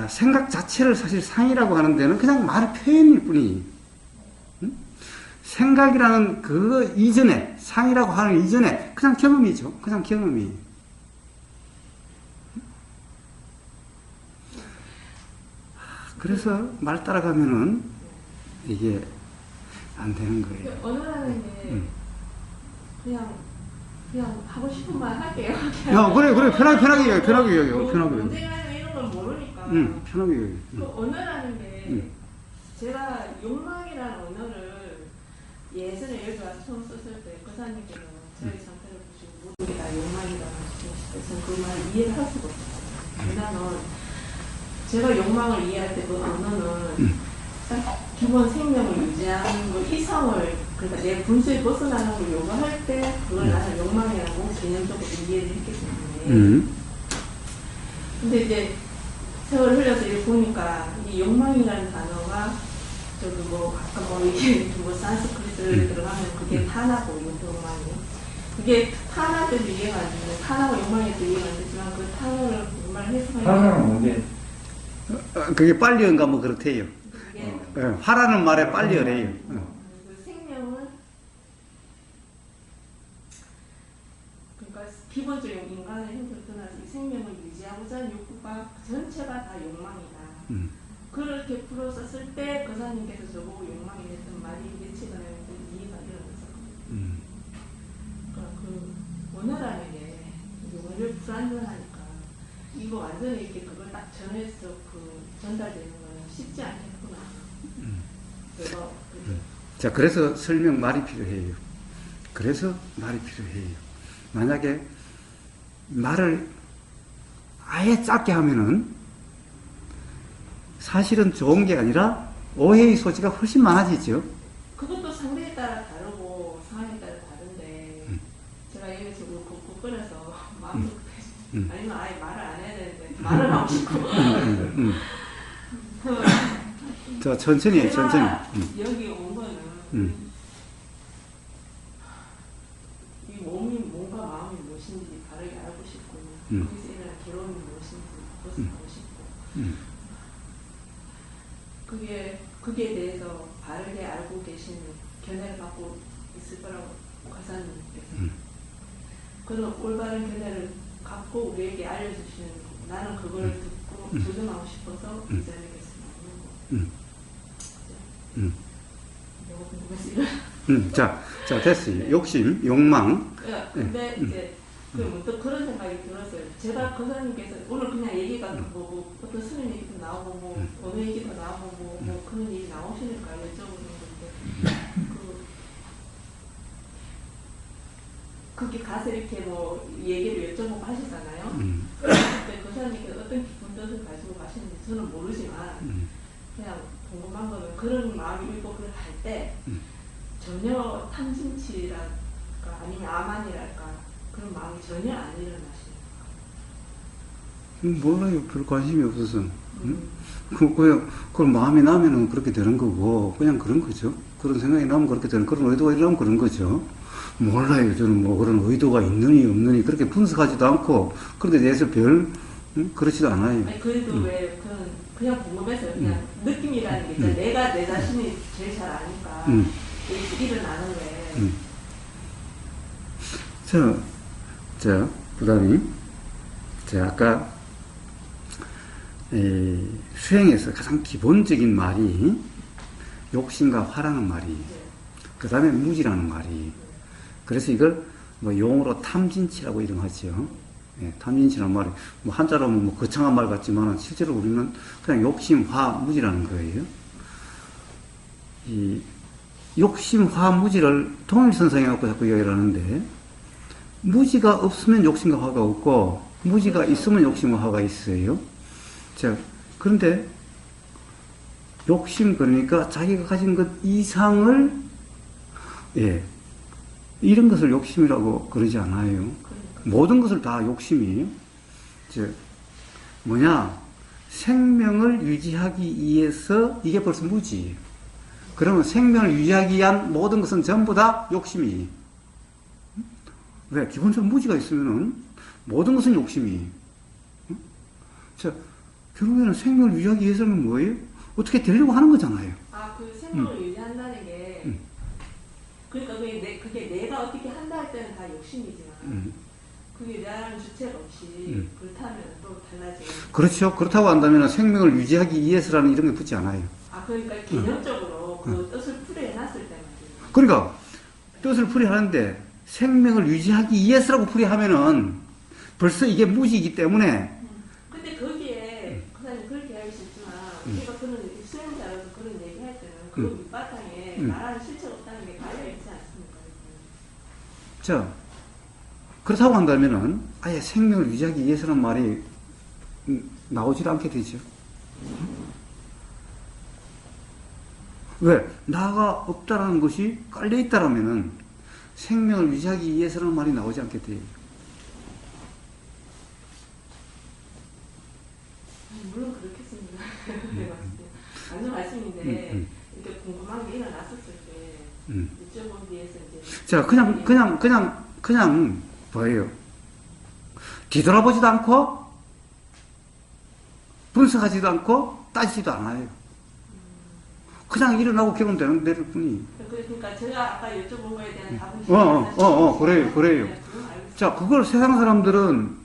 생각 자체를 사실 상이라고 하는 데는 그냥 말의 표현일 뿐이. 응? 생각이라는 그 이전에, 상이라고 하는 이전에 그냥 경험이죠. 그냥 경험이. 그래서 말 따라가면은 이게 안 되는 거예요. 언어라는 게 그냥 하고 싶은 말 할게요. 그래 편하게 얘기해요. 언젠가 이런 걸 모르니까. 편하게 얘기해요. 그 언어라는 게 제가 욕망이라는 언어를 예전에 여기 와서 처음 썼을 때 거사님께서 저희 상태를 보시고 모든 게 다 욕망이다 하시면서 그 말을 이해를 할 수가 없어요. 왜냐하면 제가 욕망을 이해할 때 그 언어는 딱 기본 생명을 유지하는 것 이상을, 그러니까 내 분수에 벗어나는 걸 요구할 때 그걸 나는 욕망이라고 개념적으로 이해를 했기 때문에. 근데 이제 세월을 흘려서 이렇게 보니까 이 욕망이라는 단어가 저도 뭐 아까 이게 뭐 산스크리트를 들어가면 그게 타나고 욕망이, 그게 타나 때도 이해가 안 되는데 타나고 욕망이 때도 이해가 안 되지만 그 타나를 정말 해석하기 하나는 뭔데? 그게 빨리언가 뭐 그렇대요. 화라는 말에 빨리어래요. 그 생명을, 그러니까 기본적인 인간의 형태를 떠나서 이 생명을 유지하고자 하는 욕구가 전체가 다 욕망이다. 그렇게 풀어썼을 때 거사님께서 저보고 욕망이 됐던 말이 예치가 이해가 일어났었거든요. 그러니까 그 원어라는 게 원어를 불안전하니까 이거 완전히 이렇게 그걸 딱 전해서 전달되는 거는 쉽지 않겠구나. 자, 그래서 설명 말이 필요해요. 만약에 말을 아예 짧게 하면은 사실은 좋은 게 아니라 오해의 소지가 훨씬 많아지죠. 그것도 상대에 따라 다르고 상황에 따라 다른데 제가 여기서 끄끄거려서 마음이 급해서 아니면 아예 말을 안 해야 되는데 말을 하고 싶고 자, 천천히 해, 천천히. 여기 온 거는 이 몸이 뭔가 마음이 무엇인지 바르게 알고 싶고 거기서 일어난 괴로움이 무엇인지 벗어나고 싶고 그게 대해서 바르게 알고 계신 견해를 갖고 있을 거라고 과사님께서 그런 올바른 견해를 갖고 우리에게 알려주시는 거. 나는 그걸 듣고 조정하고 싶어서 이 자리에 있는 거. 너무 궁금해서 자, 됐어요. 욕심, 욕망. 근데 이제 또 그런 생각이 들었어요. 제가 거사님께서 오늘 그냥 얘기가 뭐 어떤 스님 얘기도 나오고 뭐 어느 얘기도 나오고 뭐 그런 얘기 나오시니까 여쭤보는 건데 거기 가서 이렇게 뭐 얘기를 여쭤보고 하시잖아요. 그때 거사님께서 어떤 깊은 뜻을 가지고 가시는지 저는 모르지만 그냥 궁금한 거는 그런 마음이 있고 그걸 할 때 전혀 탐진치랄까 아니면 아만이랄까 그런 마음이 전혀 안 일어나시는 몰라요. 별 관심이 없어서. 그걸 마음이 나면은 그렇게 되는 거고, 그냥 그런 거죠. 그런 생각이 나면 그렇게 되는, 그런 의도가 일어나면 그런 거죠. 몰라요. 저는 뭐 그런 의도가 있느니 없느니 그렇게 분석하지도 않고, 그런데 대해서 그렇지도 않아요. 아니, 그래도 왜, 그냥 궁금해서요. 그냥 느낌이라는 게 있잖아요. 내가 내 자신이 제일 잘 아니까. 이게 일어나는 거예요. 부담이, 아까, 수행에서 가장 기본적인 말이 욕심과 화라는 말이, 그 다음에 무지라는 말이, 그래서 이걸 뭐 용어로 탐진치라고 이름하죠. 탐진치라는 말이, 뭐 한자로 뭐 거창한 말 같지만 실제로 우리는 그냥 욕심, 화, 무지라는 거예요. 이 욕심, 화, 무지를 통일선상에 갖고 자꾸 이야기를 하는데, 무지가 없으면 욕심과 화가 없고, 무지가 있으면 욕심과 화가 있어요. 그런데, 욕심, 그러니까 자기가 가진 것 이상을, 이런 것을 욕심이라고 그러지 않아요. 모든 것을 다 욕심이에요. 생명을 유지하기 위해서, 이게 벌써 무지예요. 그러면 생명을 유지하기 위한 모든 것은 전부 다 욕심이에요. 왜? 기본적으로 무지가 있으면은 모든 것은 욕심이에요. 결국에는 생명을 유지하기 위해서는 뭐예요? 어떻게 되려고 하는 거잖아요. 그 생명을 유지한다는 게, 그러니까 그게 내가 어떻게 한다 할 때는 다 욕심이지만, 그게 내라는 주체가 없이, 그렇다면 또 달라지는. 그렇죠. 그렇다고 한다면 생명을 유지하기 위해서라는 이런 게 붙지 않아요. 그러니까 개념적으로 그 뜻을 풀이해놨을 때 말이에요. 그러니까, 뜻을 풀이하는데, 생명을 유지하기 위해서라고 풀이하면은, 벌써 이게 무지이기 때문에, 근데 거기에, 그사님 그렇게 알고 싶지만, 우리가 그런 수행자로서 그런 얘기 할 때는, 그 밑바탕에 나라는 실체가 없다는 게 깔려있지 않습니까? 그렇다고 한다면은, 아예 생명을 유지하기 위해서라는 말이 나오질 않게 되죠. 왜? 나가 없다라는 것이 깔려있다라면은, 생명을 유지하기 위해서라는 말이 나오지 않게 돼요. 물론 그렇겠습니다. 맞는 말씀인데, 이렇게 궁금한 게 일어났었을 때, 여쭤보기 위해서 이제. 그냥, 뭐예요? 뒤돌아보지도 않고, 분석하지도 않고, 따지지도 않아요. 그냥 일어나고 경험되는 데일 뿐이. 그러니까 제가 아까 여쭤본 거에 대한 답은 그래요. 그걸 세상 사람들은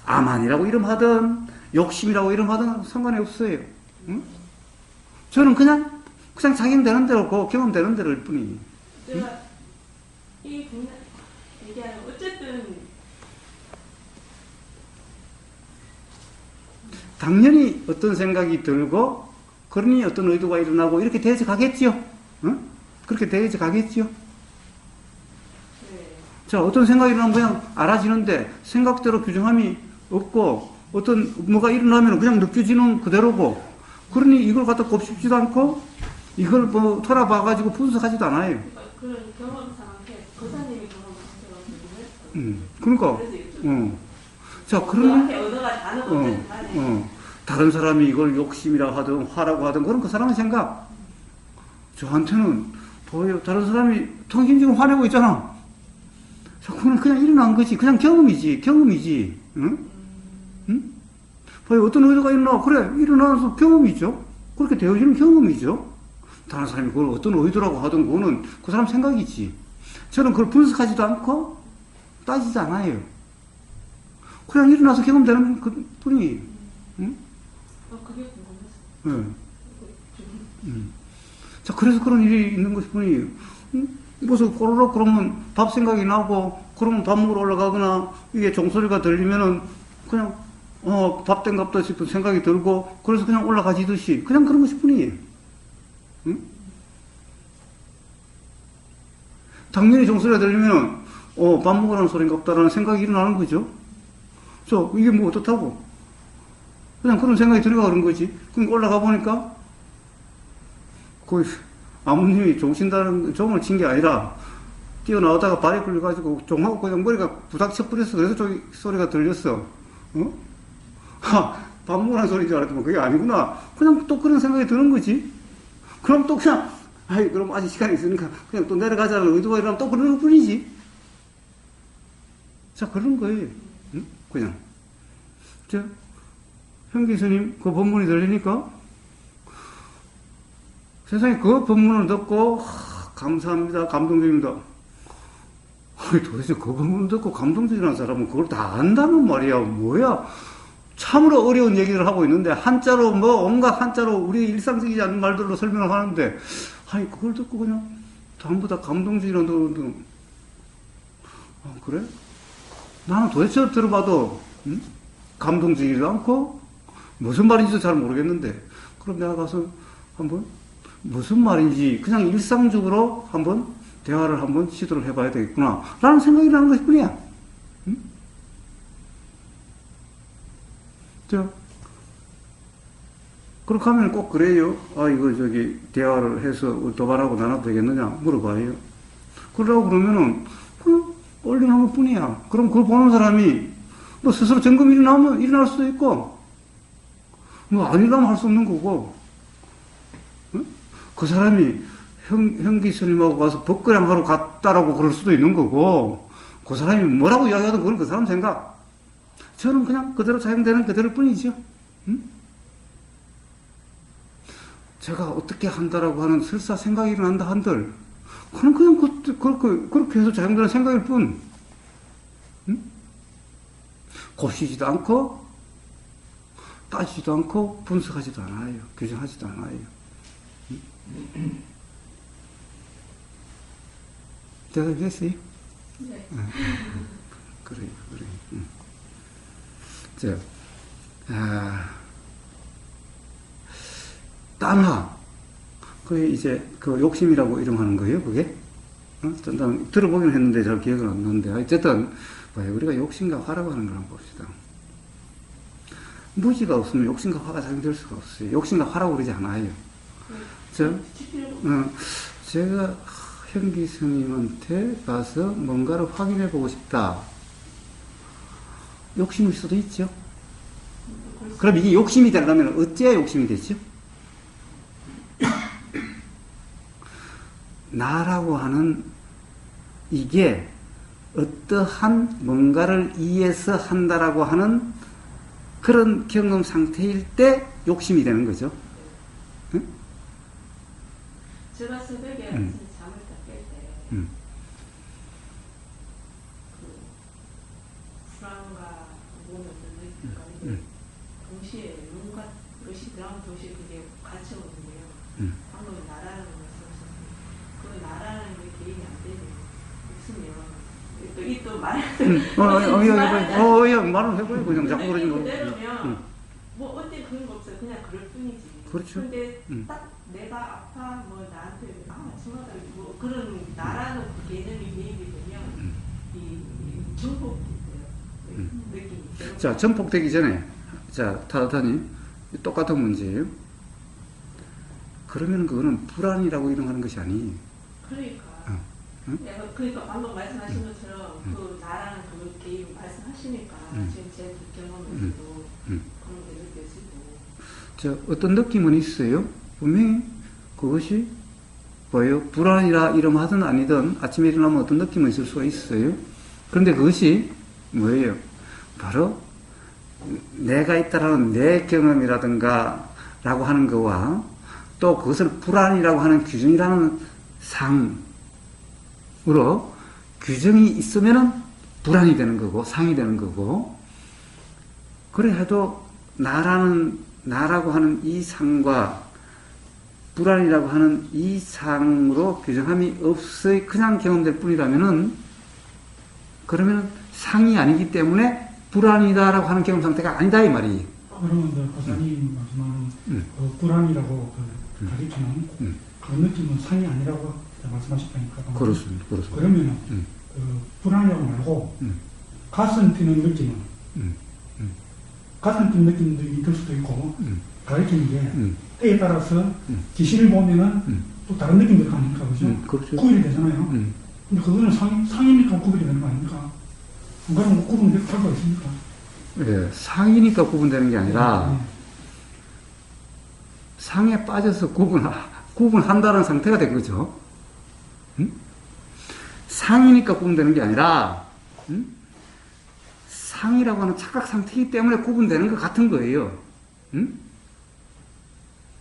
아만이라고 이름하든 욕심이라고 이름하든 상관이 없어요. 응? 저는 그냥 자기는 되는 대로 경험되는 대로일 뿐이. 제가 이 얘기하는 어쨌든 당연히 어떤 생각이 들고 그러니 어떤 의도가 일어나고 이렇게 되어져 가겠지요. 응? 그렇게 되어져 가겠지요. 어떤 생각이 일어나면 그냥 알아지는데 생각대로 규정함이 없고 뭐가 일어나면 그냥 느껴지는 그대로고 그러니 이걸 갖다 곱씹지도 않고 이걸 뭐 돌아봐가지고 분석하지도 않아요. 그런 경험상한테 거사님이 경험상처럼 그러니까 그러면 다른 사람이 이걸 욕심이라 하든 화라고 하든 그런 그 사람의 생각. 저한테는 보여요. 다른 사람이 당신 지금 화내고 있잖아. 그건 그냥 일어난 거지. 그냥 경험이지. 응? 봐요. 어떤 의도가 일어나. 그래. 일어나서 경험이죠. 그렇게 되어지는 경험이죠. 다른 사람이 그걸 어떤 의도라고 하든 그거는 그 사람 생각이지. 저는 그걸 분석하지도 않고 따지지 않아요. 그냥 일어나서 경험되는 그 뿐이에요. 응? 그게 궁금했어요. 그래서 그런 일이 있는 것뿐이에요. 무슨 꼬르륵 그러면 밥 생각이 나고 그러면 밥 먹으러 올라가거나 이게 종소리가 들리면은 그냥 밥 땡갑다 싶은 생각이 들고 그래서 그냥 올라가지듯이 그냥 그런 것일 뿐이에요. 응? 당연히 종소리가 들리면은 밥 먹으라는 소린갑다라는 생각이 일어나는 거죠. 이게 뭐 어떻다고? 그냥 그런 생각이 들어가 그런 거지. 그럼 올라가 보니까 거의 아버님이 종을 친 게 아니라 뛰어나오다가 발에 걸려가지고 종하고 그냥 머리가 부닥쳐 버렸어. 그래서 저기 소리가 들렸어. 밥 먹으라는 소리인 줄 알았더니 그게 아니구나. 그냥 또 그런 생각이 드는 거지. 그럼 또 그냥 그럼 아직 시간이 있으니까 그냥 또 내려가자는 의도가 이러면 또 그러는 뿐이지. 자, 그런 거예요. 응? 그냥. 현기 스님 그 법문이 들리니까 세상에 그 법문을 듣고 감사합니다. 감동적입니다. 도대체 그 법문을 듣고 감동적이라는 사람은 그걸 다 안다는 말이야. 뭐야? 참으로 어려운 얘기를 하고 있는데 한자로 온갖 한자로 우리 일상적이지 않은 말들로 설명을 하는데 그걸 듣고 그냥 전부 다 감동적이라는 그래? 나는 도대체 들어봐도 감동적이지도 않고 무슨 말인지도 잘 모르겠는데 그럼 내가 가서 한번 무슨 말인지 그냥 일상적으로 한번 대화를 한번 시도를 해봐야 되겠구나 라는 생각이 나는 것일 뿐이야. 응? 그렇게 하면 꼭 그래요. 이거 대화를 해서 도발하고 나눠도 되겠느냐 물어봐요. 그러라고 그러면은 그냥 올려놓은 것 뿐이야. 그럼 그걸 보는 사람이 스스로 점검이 일어날 수도 있고 아니라면 할 수 없는 거고, 응? 그 사람이 현기 스님하고 가서 법거량 하러 갔다라고 그럴 수도 있는 거고, 그 사람이 뭐라고 이야기하든 그건 그 사람 생각. 저는 그냥 그대로 사용되는 그대로일 뿐이죠. 응? 제가 어떻게 한다라고 하는 설사 생각이 일어난다 한들, 그냥 그렇게 해서 사용되는 생각일 뿐. 응? 고시지도 않고, 따지지도 않고 분석하지도 않아요. 규정하지도 않아요. 대답이 됐어요? 네. 그래요. 딴하. 그게 이제 그 욕심이라고 이름하는 거예요, 그게? 난 들어보긴 했는데 잘 기억은 안 나는데. 어쨌든, 우리가 욕심과 화라고 하는 걸 한번 봅시다. 무지가 없으면 욕심과 화가 작용될 수가 없어요. 욕심과 화라고 그러지 않아요. 제가 현기 스님한테 가서 뭔가를 확인해 보고 싶다. 욕심일 수도 있죠. 그럼 이게 욕심이 되려면 어째야 욕심이 되죠? 나라고 하는 이게 어떠한 뭔가를 이해해서 한다라고 하는 그런 경험 상태일 때 욕심이 되는 거죠. 응? 제가 새벽에 잠을 다 깰 때, 불안과 몸의 느낌과 동시에 뭔가 것이 들어가면 동시에 그게 같이 오는데요. 방금 나라는 말씀하셨는데, 그 나라는 게 개인이 안 되네요. 있으면 또 말을 해봐요. 그냥 자꾸 그러지 뭐. 그대로면 뭐 어때 그런 거 없어요. 그냥 그럴 뿐이지. 그렇죠. 근데 딱 내가 아파 뭐 나한테 아침마다 뭐 그런 나라는 개념이 개입이 되면 이 증폭이 돼요. 느낌이. 자, 전폭되기 전에 타다님 똑같은 문제예요. 그러면 그거는 불안이라고 이름하는 것이 아니에요. 그러니까. 그러니까 방금 말씀하신 것처럼 그 나라는 그 개입 말씀하시니까 지금 제 경험에서도 그런 게 느껴지고. 어떤 느낌은 있어요. 분명히 그것이 불안이라 이름하든 아니든 아침에 일어나면 어떤 느낌은 있을 수가 있어요. 그런데 그것이 뭐예요? 바로 내가 있다라는 내 경험이라든가 라고 하는 거와 또 그것을 불안이라고 하는 규정이라는 상으로 규정이 있으면은 불안이 되는 거고 상이 되는 거고, 그래 해도 나라고 하는 이 상과 불안이라고 하는 이 상으로 규정함이 없어요. 그냥 경험될 뿐이라면은 그러면 상이 아니기 때문에 불안이다라고 하는 경험 상태가 아니다 이 말이에요. 그러면 이제 박사님 말씀하는 그 불안이라고 그 가르치는 그 느낌은 상이 아니라고 말씀하셨다니까. 그렇습니다. 그러면은 그 불안이라고 말고 가슴 뛰는 느낌은 가슴 뛰는 느낌도 있을 수도 있고 가르치는 게 때에 따라서 지시를 보면은 또 다른 느낌이 들어가니까 그죠? 그렇죠. 구별이 되잖아요. 근데 그거는 상이니까 구별이 되는 거 아닙니까? 그럼 뭐 구분이 될 수가 있습니까? 예, 상이니까 구분되는 게 아니라 상에 빠져서 구분한다는 상태가 된 거죠. 상이니까 구분되는 게 아니라 상이라고 하는 착각 상태이기 때문에 구분되는 것 같은 거예요.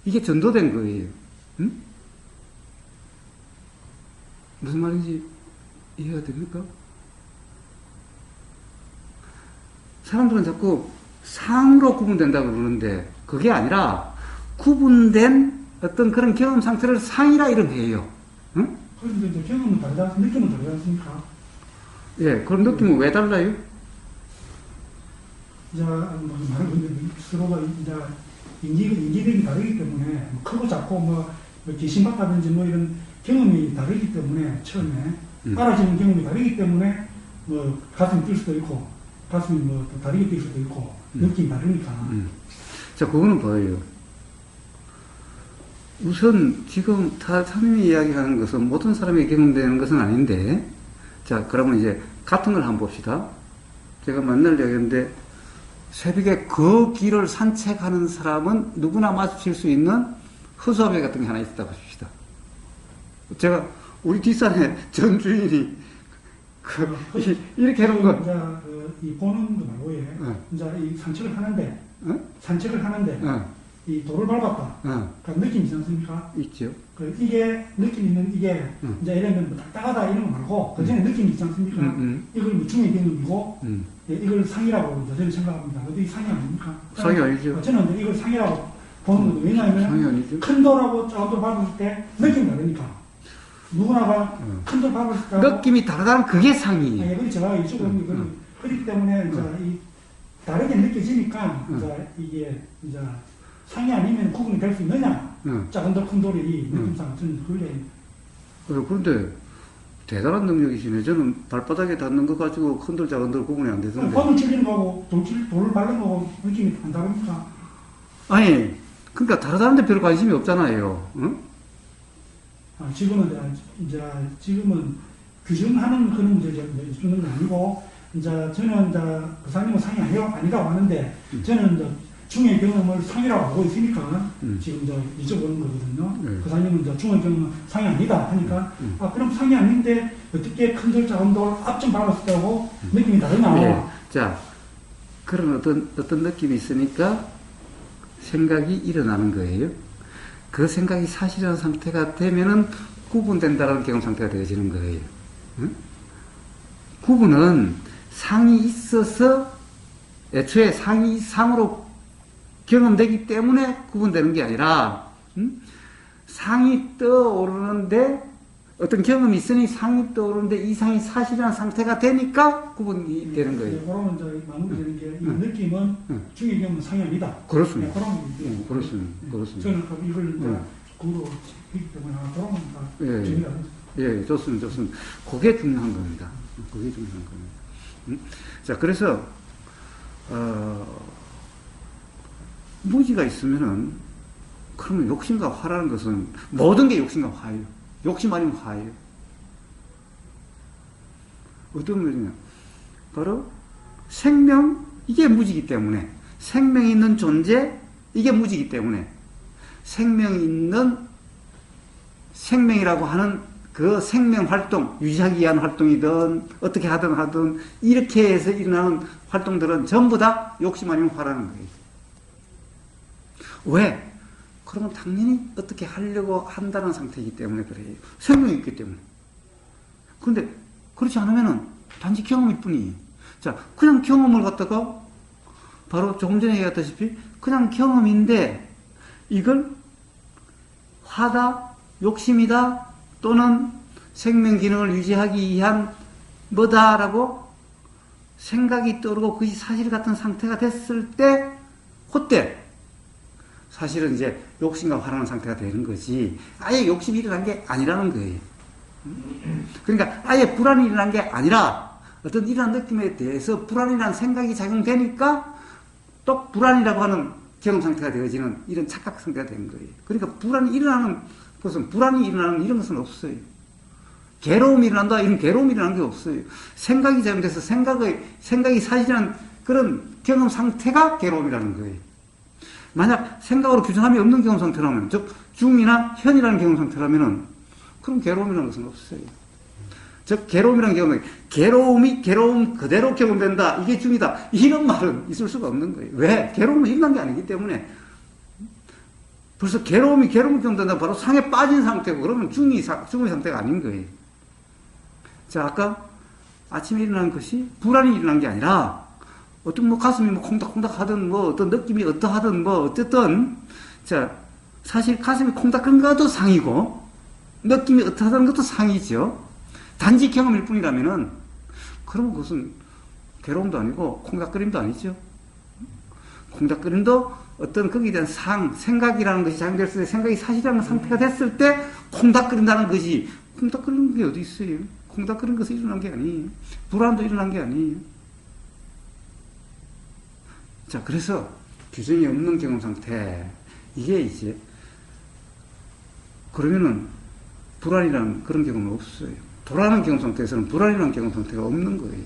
이게 전도된 거예요. 무슨 말인지 이해가 됩니까? 사람들은 자꾸 상으로 구분된다고 그러는데 그게 아니라 구분된 어떤 그런 경험 상태를 상이라 이름해요. 응? 그런데 이제 경험은 다르다, 느낌은 다르지 않습니까? 예, 그런 느낌은 왜 달라요? 이제 뭐 말을 근데 서로가 이제 인지력이 다르기 때문에 뭐 크고 작고 뭐 귀신받다든지 뭐 이런 경험이 다르기 때문에 처음에 알아지는 경험이 다르기 때문에 뭐 가슴이 뛸 수도 있고 가슴이 뭐 또 다르게 뛸 수도 있고 느낌이 다르니까. 자, 그거는 뭐예요? 우선 지금 사님이 이야기하는 것은 모든 사람이 경험되는 것은 아닌데, 자, 그러면 이제 같은 걸 한번 봅시다. 제가 맨날 얘기했는데 새벽에 그 길을 산책하는 사람은 누구나 마주칠 수 있는 허수아비 같은 게 하나 있다고 하십시다. 제가 우리 뒷산에 전 주인이 이렇게 해놓은 거. 이제 이 보는 거 말고 이제 이 산책을 하는데 이 돌을 밟았다. 그 느낌 있지 않습니까? 있죠. 이게 느낌 있는 이게 이제 이러면 뭐 딱딱하다 이런 거 말고 그 전에 느낌이 있지 않습니까? 이걸 뭐 중의 개념이고 이걸 상이라고 저는 생각합니다. 근데 이 상이 아닙니까? 상이 아니죠. 저는 이제 이걸 상이라고 보는 거죠. 왜냐하면 큰 돌하고 작은 돌 밟았을 때 느낌이 다르니까. 누구나가 큰 돌 밟았을 때 느낌이 다르다는 그게 상이에요. 아니, 제가 이쪽은 그렇기 때문에 이제 이 다르게 느껴지니까 이제 이게 이제 상이 아니면 구분이 될 수 있느냐? 작은 돌, 큰 돌이 느낌상 저는 그게. 그런데 대단한 능력이시네. 저는 발바닥에 닿는 거 가지고 큰 돌, 작은 돌 구분이 안 되던데. 껌을 찔리는 거하고 돌을 밟는 거하고 느낌이 안 다릅니까? 아니, 그러니까 다르다는데 별 관심이 없잖아요. 응? 지금은 규정하는 그런 문제는 아니고, 이제 저는 이제 그사님은 상이 아니라고 하는데, 저는 이제 중의 경험을 상이라고 하고 있으니까, 지금 이제 여쭤보는 거거든요. 그사님은 이제 중의 경험은 상이 아니다 하니까, 그럼 상이 아닌데, 어떻게 큰 돌, 작은 돌 앞좀 밟았을 때하고 느낌이 다르냐? 네. 자, 그런 어떤 느낌이 있으니까 생각이 일어나는 거예요. 그 생각이 사실이라는 상태가 되면은 구분된다라는 경험 상태가 되어지는 거예요. 응? 구분은 상이 있어서 애초에 상이 상으로 경험되기 때문에 구분되는 게 아니라 상이 떠오르는데 어떤 경험이 있으니 상이 떠오르는데 이 상이 사실이라는 상태가 되니까 구분이 되는 거예요. 그러면 이제 마무리되는 게 이 느낌은 중의 경험은 상이 아니다. 그렇습니다. 그렇습니다. 저는 이걸 이제 구로 했기 때문에 그러면 다 정리가 예, 좋습니다. 그게 중요한 겁니다. 그게 중요한 겁니다. 자, 그래서 무지가 있으면은 그러면 욕심과 화라는 것은 모든 게 욕심과 화예요. 욕심 아니면 화예요. 어떤 말이냐? 바로 생명, 이게 무지이기 때문에, 생명이 있는 존재, 이게 무지이기 때문에 생명이 있는 생명이라고 하는 그 생명 활동, 유지하기 위한 활동이든 어떻게 하든 이렇게 해서 일어나는 활동들은 전부 다 욕심 아니면 화라는 거예요. 왜? 그러면 당연히 어떻게 하려고 한다는 상태이기 때문에 그래요. 생명이 있기 때문에. 그런데 그렇지 않으면은 단지 경험일 뿐이에요. 자, 그냥 경험을 갖다가 바로 조금 전에 얘기했다시피 그냥 경험인데 이걸 화다, 욕심이다 또는 생명 기능을 유지하기 위한 뭐다라고 생각이 떠오르고 그것이 사실 같은 상태가 됐을 때, 그때 사실은 이제 욕심과 화나는 상태가 되는 거지, 아예 욕심이 일어난 게 아니라는 거예요. 그러니까 아예 불안이 일어난 게 아니라 어떤 이러한 느낌에 대해서 불안이라는 생각이 작용되니까 또 불안이라고 하는 경험 상태가 되어지는 이런 착각 상태가 되는 거예요. 그러니까 불안이 일어나는 것은, 불안이 일어나는 이런 것은 없어요. 괴로움이 일어난다, 이런 괴로움이 일어나는 게 없어요. 생각이 잘못돼서 생각이 사실은 그런 경험 상태가 괴로움이라는 거예요. 만약 생각으로 규정함이 없는 경험 상태라면, 즉, 중이나 현이라는 경험 상태라면은, 그럼 괴로움이라는 것은 없어요. 즉, 괴로움이라는 경험은, 괴로움 그대로 경험된다, 이게 중이다, 이런 말은 있을 수가 없는 거예요. 왜? 괴로움은 일어난 게 아니기 때문에. 벌써 괴로움이 경험된다, 바로 상에 빠진 상태고, 그러면 중의 상태가 아닌 거예요. 자, 아까 아침에 일어난 것이 불안이 일어난 게 아니라, 어떤 가슴이 콩닥콩닥 하든, 어떤 느낌이 어떠하든, 어쨌든, 자, 사실 가슴이 콩닥거리는 것도 상이고, 느낌이 어떠하다는 것도 상이죠. 단지 경험일 뿐이라면은, 그러면 그것은 괴로움도 아니고, 콩닥거림도 아니죠. 콩닥거림도 어떤 거기에 대한 생각이라는 것이 작용됐을 때, 생각이 사실이라는 상태가 됐을 때, 콩닥거린다는 것이, 콩닥거리는 게 어디 있어요? 콩닥거리는 것이 일어난 게 아니에요. 불안도 일어난 게 아니에요. 자, 그래서 규정이 없는 경험 상태, 이게 이제, 그러면은 불안이라는 그런 경험은 없어요. 돌아가는 경험 상태에서는 불안이라는 경험 상태가 없는 거예요.